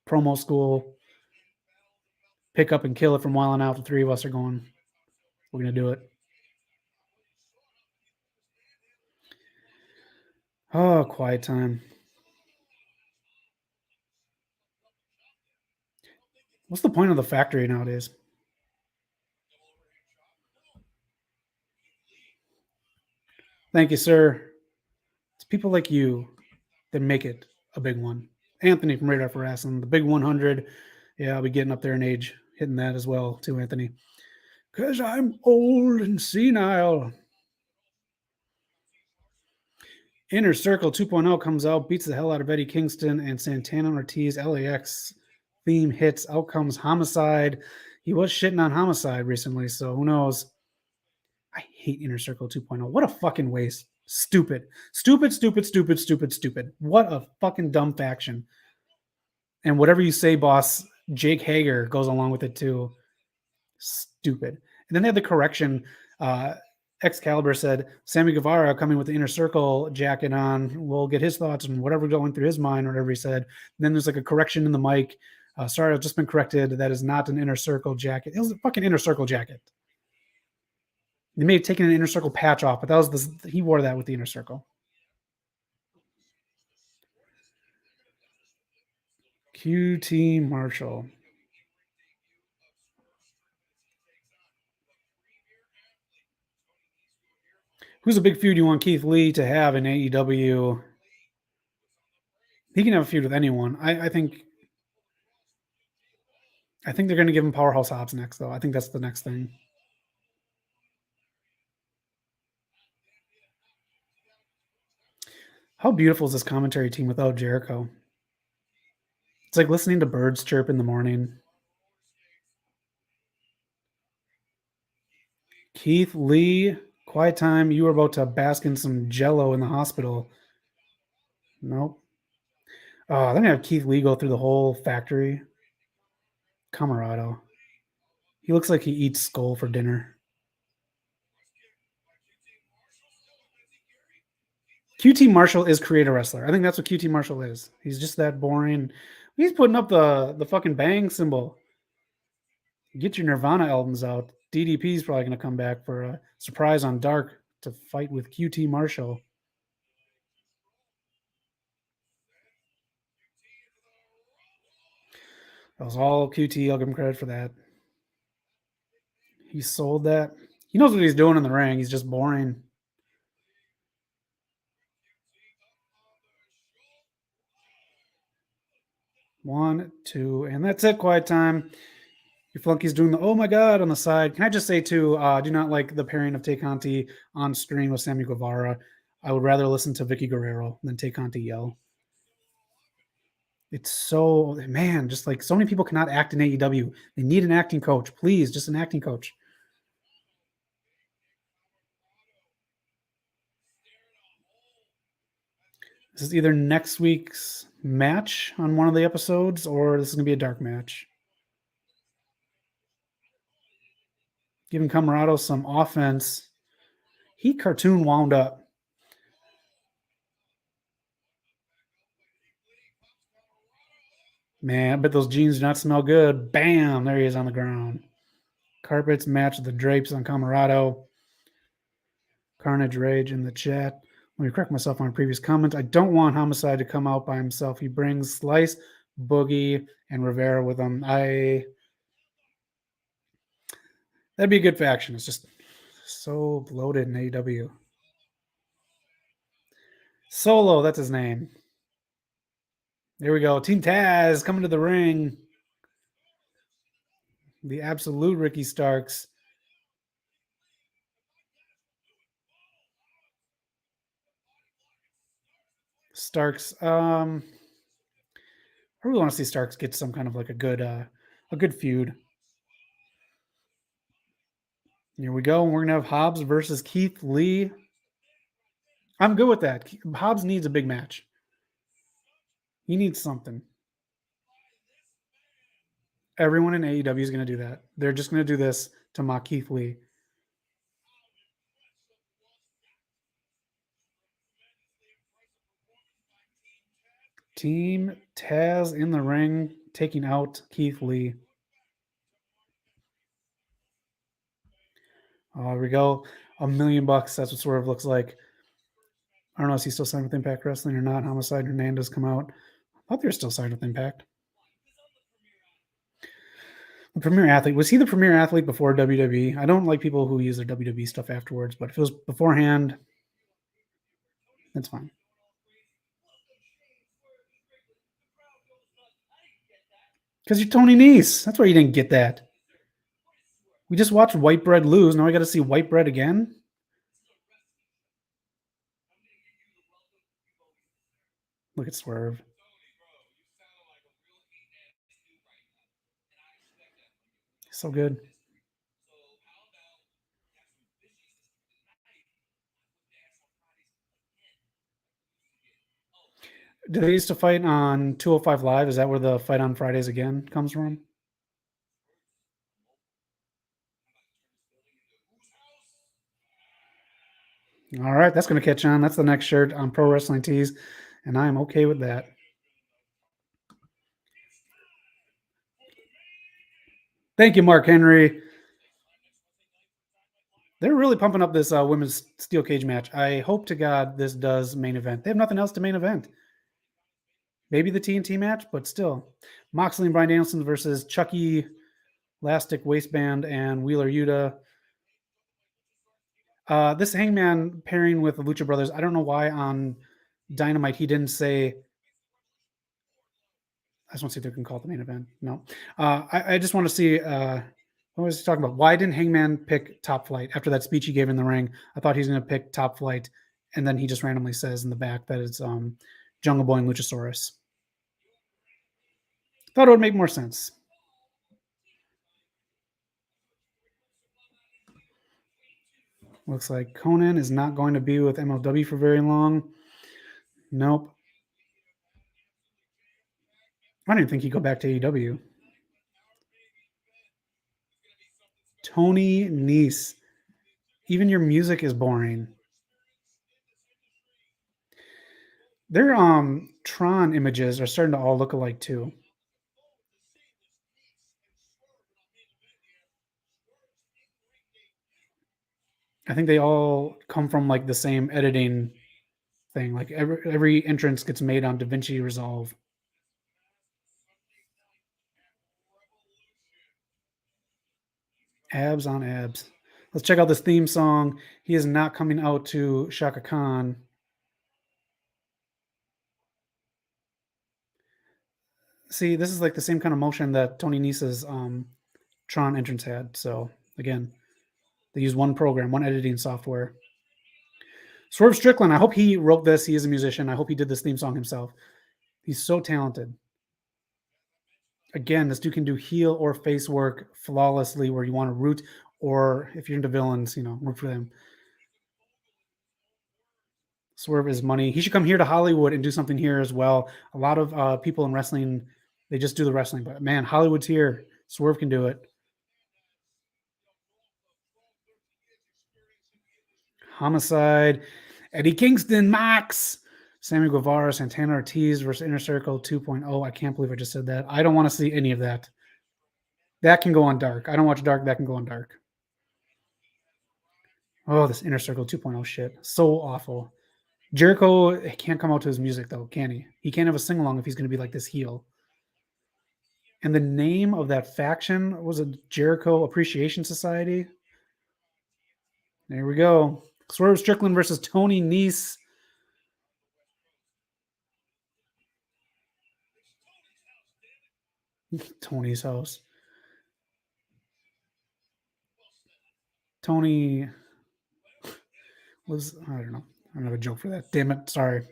Promo school, pick up and kill it from Wild Out. The three of us are going. We're going to do it. Oh, Quiet Time. What's the point of the factory nowadays? Thank you, sir. It's people like you that make it a big one. Anthony from Radar for Wrestling, the big 100. Yeah, I'll be getting up there in age, hitting that as well, too, Anthony. Because I'm old and senile. Inner Circle 2.0 comes out, beats the hell out of Eddie Kingston and Santana Ortiz. LAX theme hits. Out comes Homicide. He was shitting on Homicide recently, so who knows? I hate Inner Circle 2.0. What a fucking waste. Stupid. Stupid, stupid, stupid, stupid, stupid. What a fucking dumb faction. And whatever you say, boss, Jake Hager goes along with it too. Stupid. And then they had the correction. Excalibur said Sammy Guevara coming with the Inner Circle jacket on. We'll get his thoughts and whatever going through his mind, or whatever he said. And then there's like a correction in the mic. Sorry, I've just been corrected. That is not an Inner Circle jacket. It was a fucking Inner Circle jacket. They may have taken an Inner Circle patch off, but that was he wore that with the Inner Circle. QT Marshall. Who's a big feud you want Keith Lee to have in AEW? He can have a feud with anyone. I think they're going to give him Powerhouse Hobbs next, though. I think that's the next thing. How beautiful is this commentary team without Jericho? It's like listening to birds chirp in the morning. Keith Lee, quiet time. You were about to bask in some jello in the hospital. Nope. Oh, they're going to have Keith Lee go through the whole factory. Camarado. He looks like he eats skull for dinner. QT Marshall is creator wrestler. I think that's what QT Marshall is. He's just that boring. He's putting up the fucking bang symbol. Get your Nirvana albums out. DDP is probably going to come back for a surprise on Dark to fight with QT Marshall. That was all QT. I'll give him credit for that. He sold that. He knows what he's doing in the ring. He's just boring. One, two, and that's it. Quiet time. Your flunky's doing the oh my god on the side. Can I just say too, do not like the pairing of Tay Conti on screen with Sammy Guevara. I would rather listen to Vicky Guerrero than Tay Conti yell. It's so, man, just like so many people cannot act in AEW. They need an acting coach. Please, just an acting coach. This is either next week's match on one of the episodes, or this is going to be a dark match. Giving Camarado some offense. He cartoon wound up. Man, I bet those jeans do not smell good. Bam! There he is on the ground. Carpets match the drapes on Camarado. Carnage Rage in the chat. Let me correct myself on a previous comment. I don't want Homicide to come out by himself. He brings Slice, Boogie, and Rivera with him. That'd be a good faction. It's just so bloated in AEW. Solo, that's his name. There we go. Team Taz coming to the ring. The absolute Ricky Starks. Starks. I really want to see Starks get some kind of like a good feud. Here we go. We're gonna have Hobbs versus Keith Lee. I'm good with that. Hobbs needs a big match. He needs something. Everyone in AEW is going to do that. They're just going to do this to mock Keith Lee. Team Taz in the ring, taking out Keith Lee. Oh, here we go. $1 million. That's what Swerve looks like. I don't know if he's still signed with Impact Wrestling or not. Homicide and Hernandez come out. I thought they were still signed with Impact. The premier athlete. Was he the premier athlete before WWE? I don't like people who use their WWE stuff afterwards, but if it was beforehand, that's fine. Because you're Tony Nese. That's why you didn't get that. We just watched White Bread lose. Now I got to see White Bread again. Look at Swerve. So good. Do they used to fight on 205 Live? Is that where the fight on Fridays again comes from? All right, that's going to catch on. That's the next shirt on Pro Wrestling Tees, and I am okay with that. Thank you, Mark Henry. They're really pumping up this women's steel cage match. I hope to God this does main event. They have nothing else to main event. Maybe the TNT match, but still. Moxley and Bryan Danielson versus Chucky, Elastic Waistband, and Wheeler Yuta. This Hangman pairing with the Lucha Brothers, I don't know why on Dynamite he didn't say. I just want to see if they can call it the main event. No. I just want to see. What was he talking about? Why didn't Hangman pick Top Flight after that speech he gave in the ring? I thought he was going to pick Top Flight, and then he just randomly says in the back that it's Jungle Boy and Luchasaurus. Thought it would make more sense. Looks like Conan is not going to be with MLW for very long. Nope. I didn't think he'd go back to AEW. Tony Nese. Even your music is boring. Their Tron images are starting to all look alike too. I think they all come from like the same editing thing. Like every entrance gets made on DaVinci Resolve. Abs on abs. Let's check out this theme song. He is not coming out to Shaka Khan. See, this is like the same kind of motion that Tony Nese's Tron entrance had. So again, they use one program, one editing software. Swerve Strickland, I hope he wrote this. He is a musician. I hope he did this theme song himself. He's so talented. Again, this dude can do heel or face work flawlessly where you want to root, or if you're into villains, root for them. Swerve is money. He should come here to Hollywood and do something here as well. A lot of people in wrestling, they just do the wrestling, but man, Hollywood's here. Swerve can do it. Homicide, Eddie Kingston, Max, Sammy Guevara, Santana Ortiz versus Inner Circle 2.0. I can't believe I just said that. I don't want to see any of that. That can go on dark. I don't watch dark. That can go on dark. Oh, this Inner Circle 2.0 shit. So awful. Jericho can't come out to his music, though, can he? He can't have a sing along if he's going to be like this heel. And the name of that faction was a Jericho Appreciation Society. There we go. Swerve Strickland versus Tony Nese. Tony's house. Tony was, I don't know. I don't have a joke for that. Damn it. Sorry.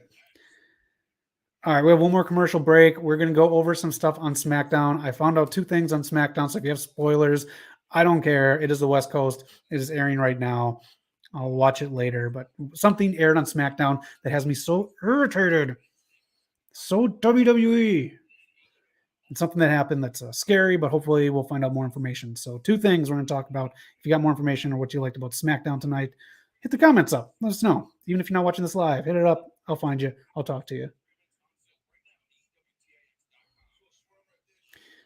All right, we have one more commercial break. We're going to go over some stuff on SmackDown. I found out two things on SmackDown. So if you have spoilers, I don't care. It is the West Coast. It is airing right now. I'll watch it later. But something aired on SmackDown that has me so irritated. So WWE. It's something that happened that's scary, but hopefully we'll find out more information. So two things we're going to talk about. If you got more information or what you liked about SmackDown tonight, hit the comments up. Let us know. Even if you're not watching this live, hit it up. I'll find you. I'll talk to you.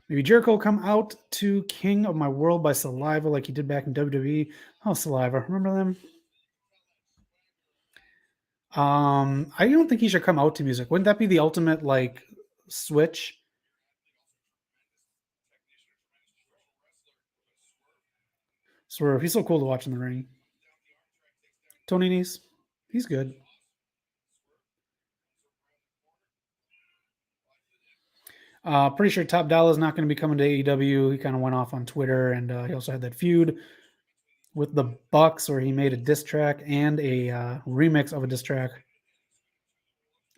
Maybe Jericho will come out to King of My World by Saliva like he did back in WWE. Oh, Saliva. Remember them? I don't think he should come out to music. Wouldn't that be the ultimate like switch? Swerve. He's so cool to watch in the ring. Tony Nese. He's good. Pretty sure Top Dollar is not going to be coming to AEW. He kind of went off on Twitter, and he also had that feud with the Bucks where he made a diss track and a remix of a diss track.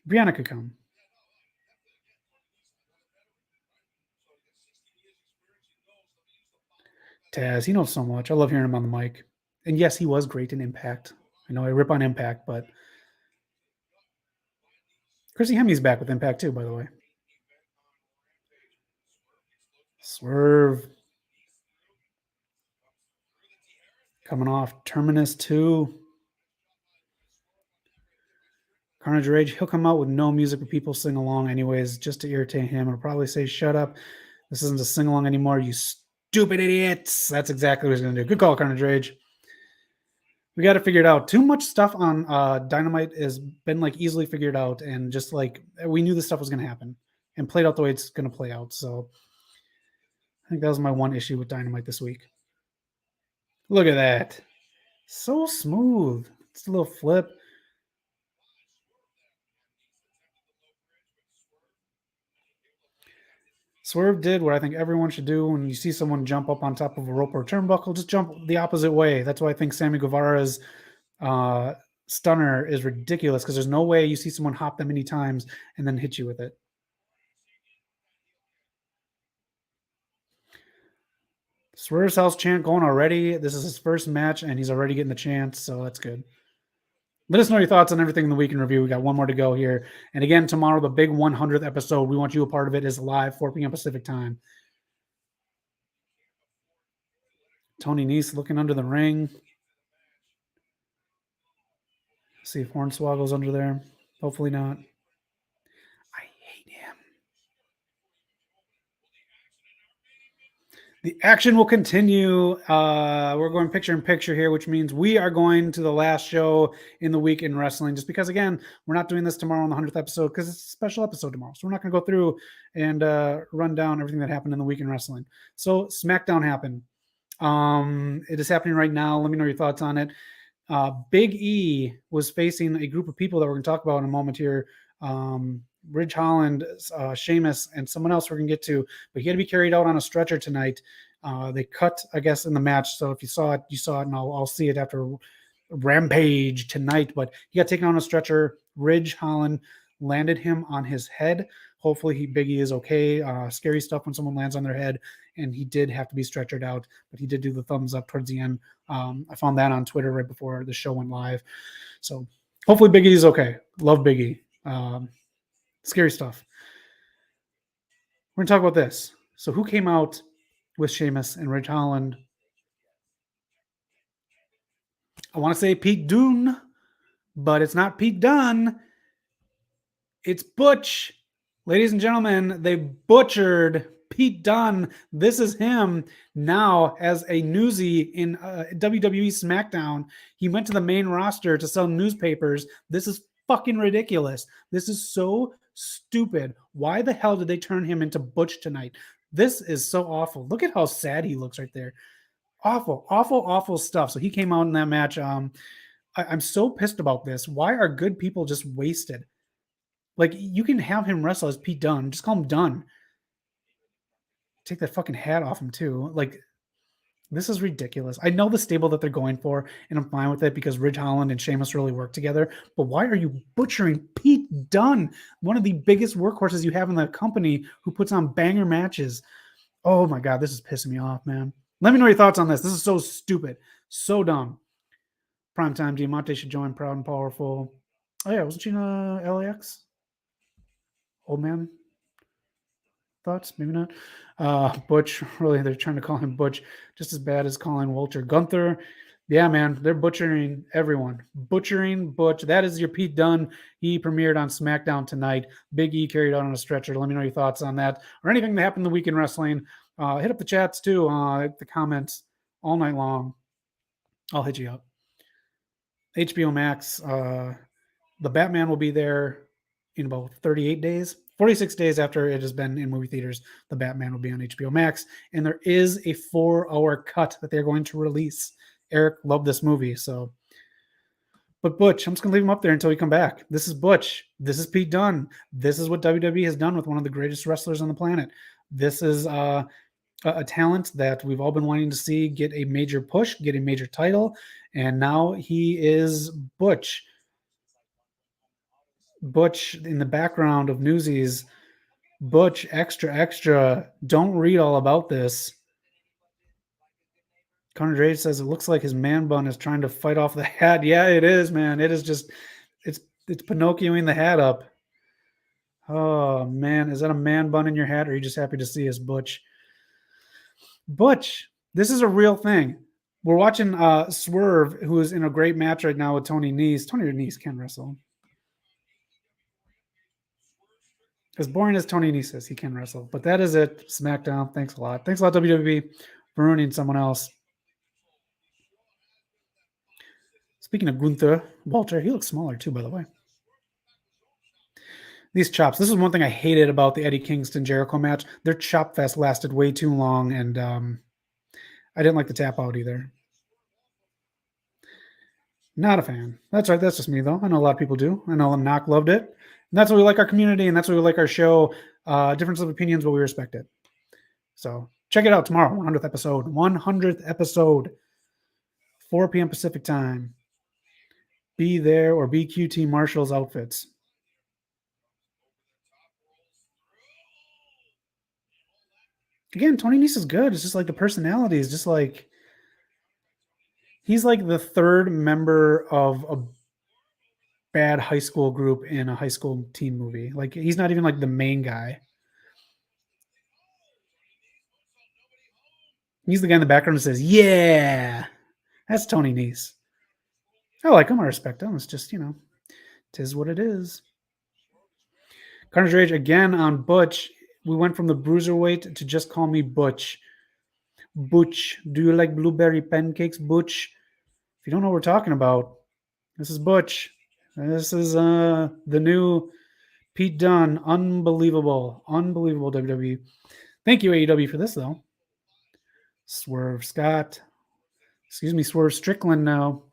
Brianna could come. Taz, he knows so much. I love hearing him on the mic. And yes, he was great in Impact. I know I rip on Impact, but Chrissy Hemi's back with Impact too, by the way. Swerve coming off Terminus 2. Carnage Rage, he'll come out with no music but people sing along anyways, just to irritate him. He'll probably say, shut up. This isn't a sing along anymore, you stupid idiots. That's exactly what he's going to do. Good call, Carnage Rage. We got to figure it out. Too much stuff on Dynamite has been like easily figured out, and just like we knew this stuff was going to happen and played out the way it's going to play out. So I think that was my one issue with Dynamite this week. Look at that. So smooth. It's a little flip. Swerve did what I think everyone should do when you see someone jump up on top of a rope or a turnbuckle, just jump the opposite way. That's why I think Sammy Guevara's stunner is ridiculous, because there's no way you see someone hop that many times and then hit you with it. Swerve's house chant going already. This is his first match, and he's already getting the chance, so that's good. Let us know your thoughts on everything in the week in review. We got one more to go here. And again, tomorrow, the big 100th episode, we want you a part of it, is live, 4 p.m. Pacific time. Tony Nese looking under the ring. See if Hornswoggle's under there. Hopefully not. I hate him. The action will continue. We're going picture in picture here, which means we are going to the last show in the week in wrestling. Just because, again, we're not doing this tomorrow on the 100th episode because it's a special episode tomorrow. So we're not going to go through and run down everything that happened in the week in wrestling. So SmackDown happened. It is happening right now. Let me know your thoughts on it. Big E was facing a group of people that we're going to talk about in a moment here. Ridge Holland, Sheamus, and someone else we're going to get to, but he had to be carried out on a stretcher tonight. They cut, I guess, in the match. So if you saw it, you saw it, and I'll see it after Rampage tonight. But he got taken on a stretcher. Ridge Holland landed him on his head. Hopefully, Big E is okay. Scary stuff when someone lands on their head, and he did have to be stretchered out, but he did do the thumbs up towards the end. I found that on Twitter right before the show went live. So hopefully Big E is okay. Love Big E. Scary stuff. We're going to talk about this. So who came out with Sheamus and Ridge Holland? I want to say Pete Dunne, but it's not Pete Dunne. It's Butch. Ladies and gentlemen, they butchered Pete Dunne. This is him now as a newsie in WWE SmackDown. He went to the main roster to sell newspapers. This is fucking ridiculous. This is so stupid. Why the hell did they turn him into Butch tonight? This is so awful. Look at how sad he looks right there. Awful, awful, awful stuff. So he came out in that match. I'm so pissed about this. Why are good people just wasted? Like, you can have him wrestle as Pete Dunne. Just call him Dunne. Take that fucking hat off him, too. Like, this is ridiculous. I know the stable that they're going for, and I'm fine with it because Ridge Holland and Sheamus really work together. But why are you butchering Pete Dunne, one of the biggest workhorses you have in the company, who puts on banger matches? Oh, my God. This is pissing me off, man. Let me know your thoughts on this. This is so stupid. So dumb. Primetime Diamante should join Proud and Powerful. Oh, yeah. Wasn't she in LAX? Old man thoughts? Maybe not. Butch, really, they're trying to call him Butch just as bad as calling Walter Gunther. Yeah, man, they're butchering everyone. Butchering Butch. That is your Pete Dunne. He premiered on SmackDown tonight. Big E carried out on a stretcher. Let me know your thoughts on that or anything that happened in the week in wrestling. Hit up the chats too, the comments all night long. I'll hit you up. HBO Max, the Batman will be there in about 38 days. 46 days after it has been in movie theaters, the Batman will be on HBO Max. And there is a 4-hour cut that they're going to release. Eric loved this movie, so. But Butch, I'm just going to leave him up there until we come back. This is Butch. This is Pete Dunne. This is what WWE has done with one of the greatest wrestlers on the planet. This is a talent that we've all been wanting to see get a major push, get a major title. And now he is Butch. Butch in the background of Newsies. Butch, extra, extra. Don't read all about this. Connor Drake says it looks like his man bun is trying to fight off the hat. Yeah, it is, man. It is just it's Pinocchioing the hat up. Oh man, is that a man bun in your hat, or are you just happy to see us, Butch? Butch, this is a real thing. We're watching Swerve, who is in a great match right now with Tony Nese. Tony Nese can wrestle. As boring as Tony Nese is, he can wrestle. But that is it. SmackDown. Thanks a lot. Thanks a lot, WWE, for ruining someone else. Speaking of Gunther, Walter, he looks smaller too, by the way. These chops. This is one thing I hated about the Eddie Kingston Jericho match. Their chop fest lasted way too long, and I didn't like the tap out either. Not a fan. That's right. That's just me, though. I know a lot of people do. I know Knock loved it. And that's why we like our community, and that's why we like our show. Difference of opinions, but we respect it. So check it out tomorrow, 100th episode. 100th episode, 4 p.m. Pacific time. Be there or be QT Marshall's outfits. Again, Tony Nese is good. It's just like the personality is just like he's like the third member of a bad high school group in a high school teen movie. Like he's not even like the main guy. He's the guy in the background who says, "Yeah, that's Tony Nese." I like him. I respect him. It's just, tis what it is. Carnage Rage again on Butch. We went from the bruiserweight to just call me Butch. Butch, do you like blueberry pancakes, Butch? If you don't know what we're talking about, this is Butch. This is the new Pete Dunne. Unbelievable. Unbelievable WWE. Thank you, AEW, for this, though. Swerve Scott. Excuse me, Swerve Strickland now.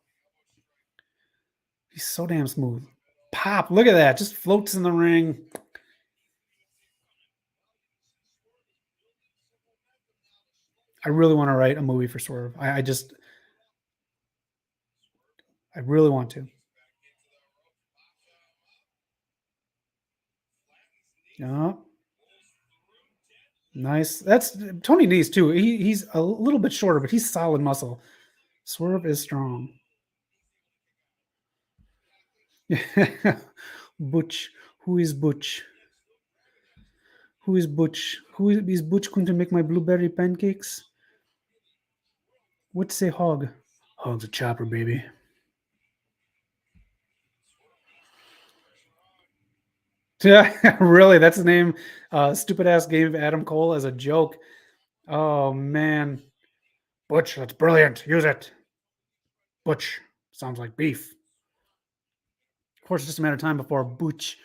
He's so damn smooth. Pop. Look at that. Just floats in the ring. I really want to write a movie for Swerve. I really want to. Yeah. Nice. That's Tony Nese too. He's a little bit shorter, but he's solid muscle. Swerve is strong. Butch. Who is Butch? Who is Butch? Who is Butch going to make my blueberry pancakes? What's a hog? Hog's a chopper, baby. Yeah, really? That's the name. Stupid ass gave Adam Cole as a joke. Oh man, Butch, that's brilliant. Use it. Butch sounds like beef. Of course, it's just a matter of time before Butch.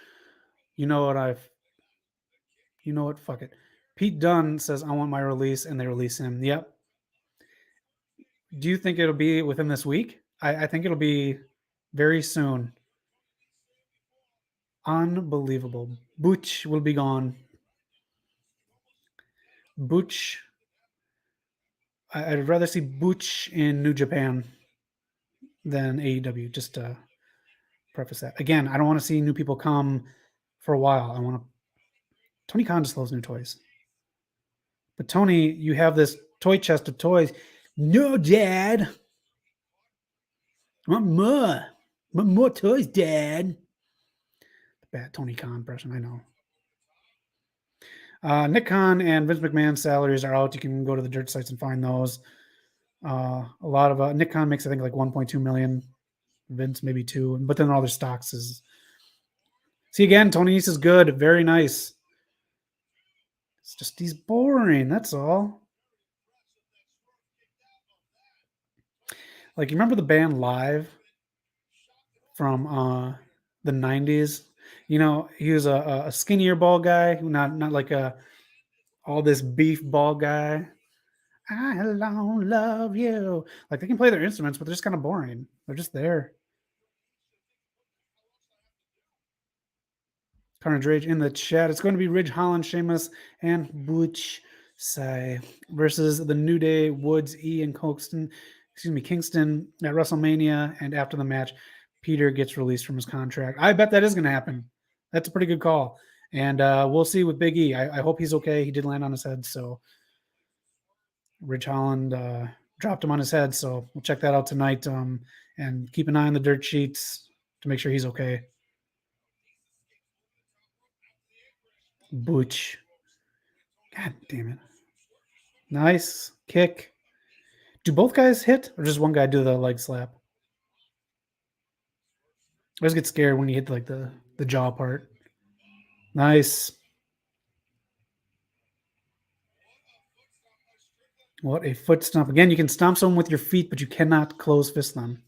You know what? Fuck it. Pete Dunne says, I want my release, and they release him. Yep. Do you think it'll be within this week? I think it'll be very soon. Unbelievable. Butch will be gone. Butch. I'd rather see Butch in New Japan than AEW. Just to preface that. Again, I don't want to see new people come for a while. I want to. Tony Khan just loves new toys. But Tony, you have this toy chest of toys. No, Dad. I want more. I want more toys, Dad. Bad Tony Khan impression, I know. Nick Khan and Vince McMahon's salaries are out. You can go to the dirt sites and find those. A lot of Nick Khan makes, I think, like 1.2 million. Vince maybe 2, but then all their stocks is. See again, Tony Nese is good, very nice. It's just he's boring. That's all. Like you remember the band Live from the 90s? You know, he was a skinnier bald guy, not like a all this beef bald guy. I don't love you. Like they can play their instruments, but they're just kind of boring. They're just there. Carnage Rage in the chat. It's going to be Ridge Holland, Sheamus, and Butch Sai versus the New Day, Woods, E, and Kingston at WrestleMania. And after the match, Peter gets released from his contract. I bet that is going to happen. That's a pretty good call. And we'll see with Big E. I hope he's okay. He did land on his head. So Ridge Holland dropped him on his head. So we'll check that out tonight. And keep an eye on the dirt sheets to make sure he's okay. Butch. God damn it. Nice kick. Do both guys hit or just one guy do the leg slap? I always get scared when you hit like the jaw part. Nice. What a foot stomp. Again, you can stomp someone with your feet, but you cannot close fist them.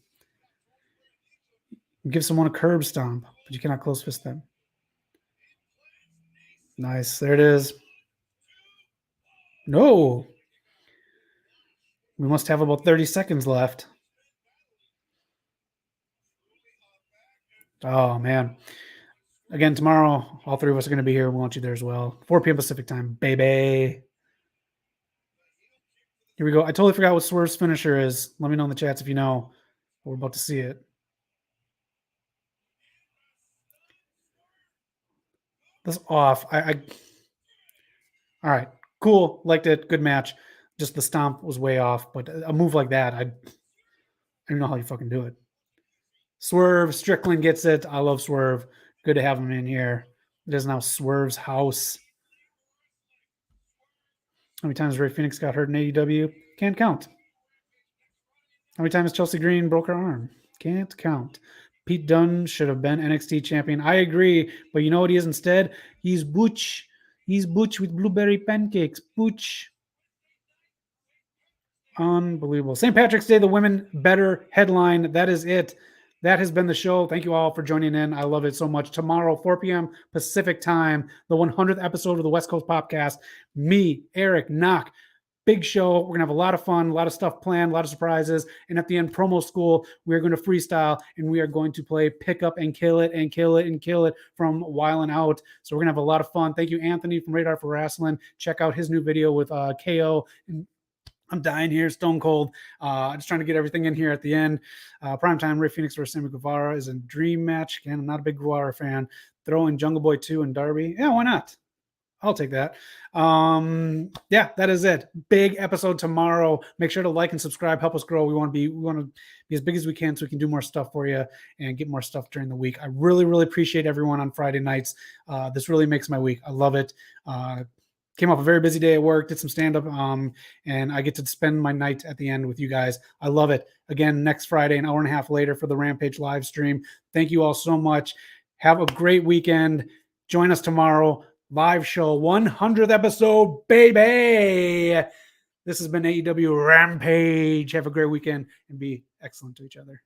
You give someone a curb stomp, but you cannot close fist them. Nice. There it is. No. We must have about 30 seconds left. Oh, man. Again, tomorrow, all three of us are going to be here. We want you there as well. 4 p.m. Pacific time, baby. Here we go. I totally forgot what Swerve's finisher is. Let me know in the chats if you know. We're about to see it. That's off. All right. Cool. Liked it. Good match. Just the stomp was way off. But a move like that, I don't know how you fucking do it. Swerve. Strickland gets it. I love Swerve. Good to have him in here. It is now Swerve's house. How many times Ray Phoenix got hurt in AEW? Can't count. How many times Chelsea Green broke her arm? Can't count. Pete Dunne should have been NXT champion. I agree, but you know what he is instead? He's Butch. He's Butch with blueberry pancakes. Butch. Unbelievable. St. Patrick's Day, the women better headline. That is it. That has been the show. Thank you all for joining in. I love it so much. Tomorrow, 4 p.m. Pacific time, the 100th episode of the West Coast Podcast. Me, Eric, Knock. Big show. We're going to have a lot of fun, a lot of stuff planned, a lot of surprises. And at the end, promo school, we're going to freestyle and we are going to play Pick Up and Kill It and Kill It and Kill It from Wildin' Out. So we're going to have a lot of fun. Thank you, Anthony from Radar for Wrestling. Check out his new video with KO. I'm dying here, stone cold. Just trying to get everything in here at the end. Primetime, Ray Phoenix versus Sammy Guevara is a dream match. Again, I'm not a big Guevara fan. Throw in Jungle Boy 2 and Darby. Yeah, why not? I'll take that. Yeah, that is it. Big episode tomorrow. Make sure to like and subscribe. Help us grow. We want to be as big as we can so we can do more stuff for you and get more stuff during the week. I really, really appreciate everyone on Friday nights. This really makes my week. I love it. Came off a very busy day at work, did some stand-up, and I get to spend my night at the end with you guys. I love it. Again, next Friday, an hour and a half later for the Rampage live stream. Thank you all so much. Have a great weekend. Join us tomorrow. Live show, 100th episode, baby. This has been AEW Rampage. Have a great weekend and be excellent to each other.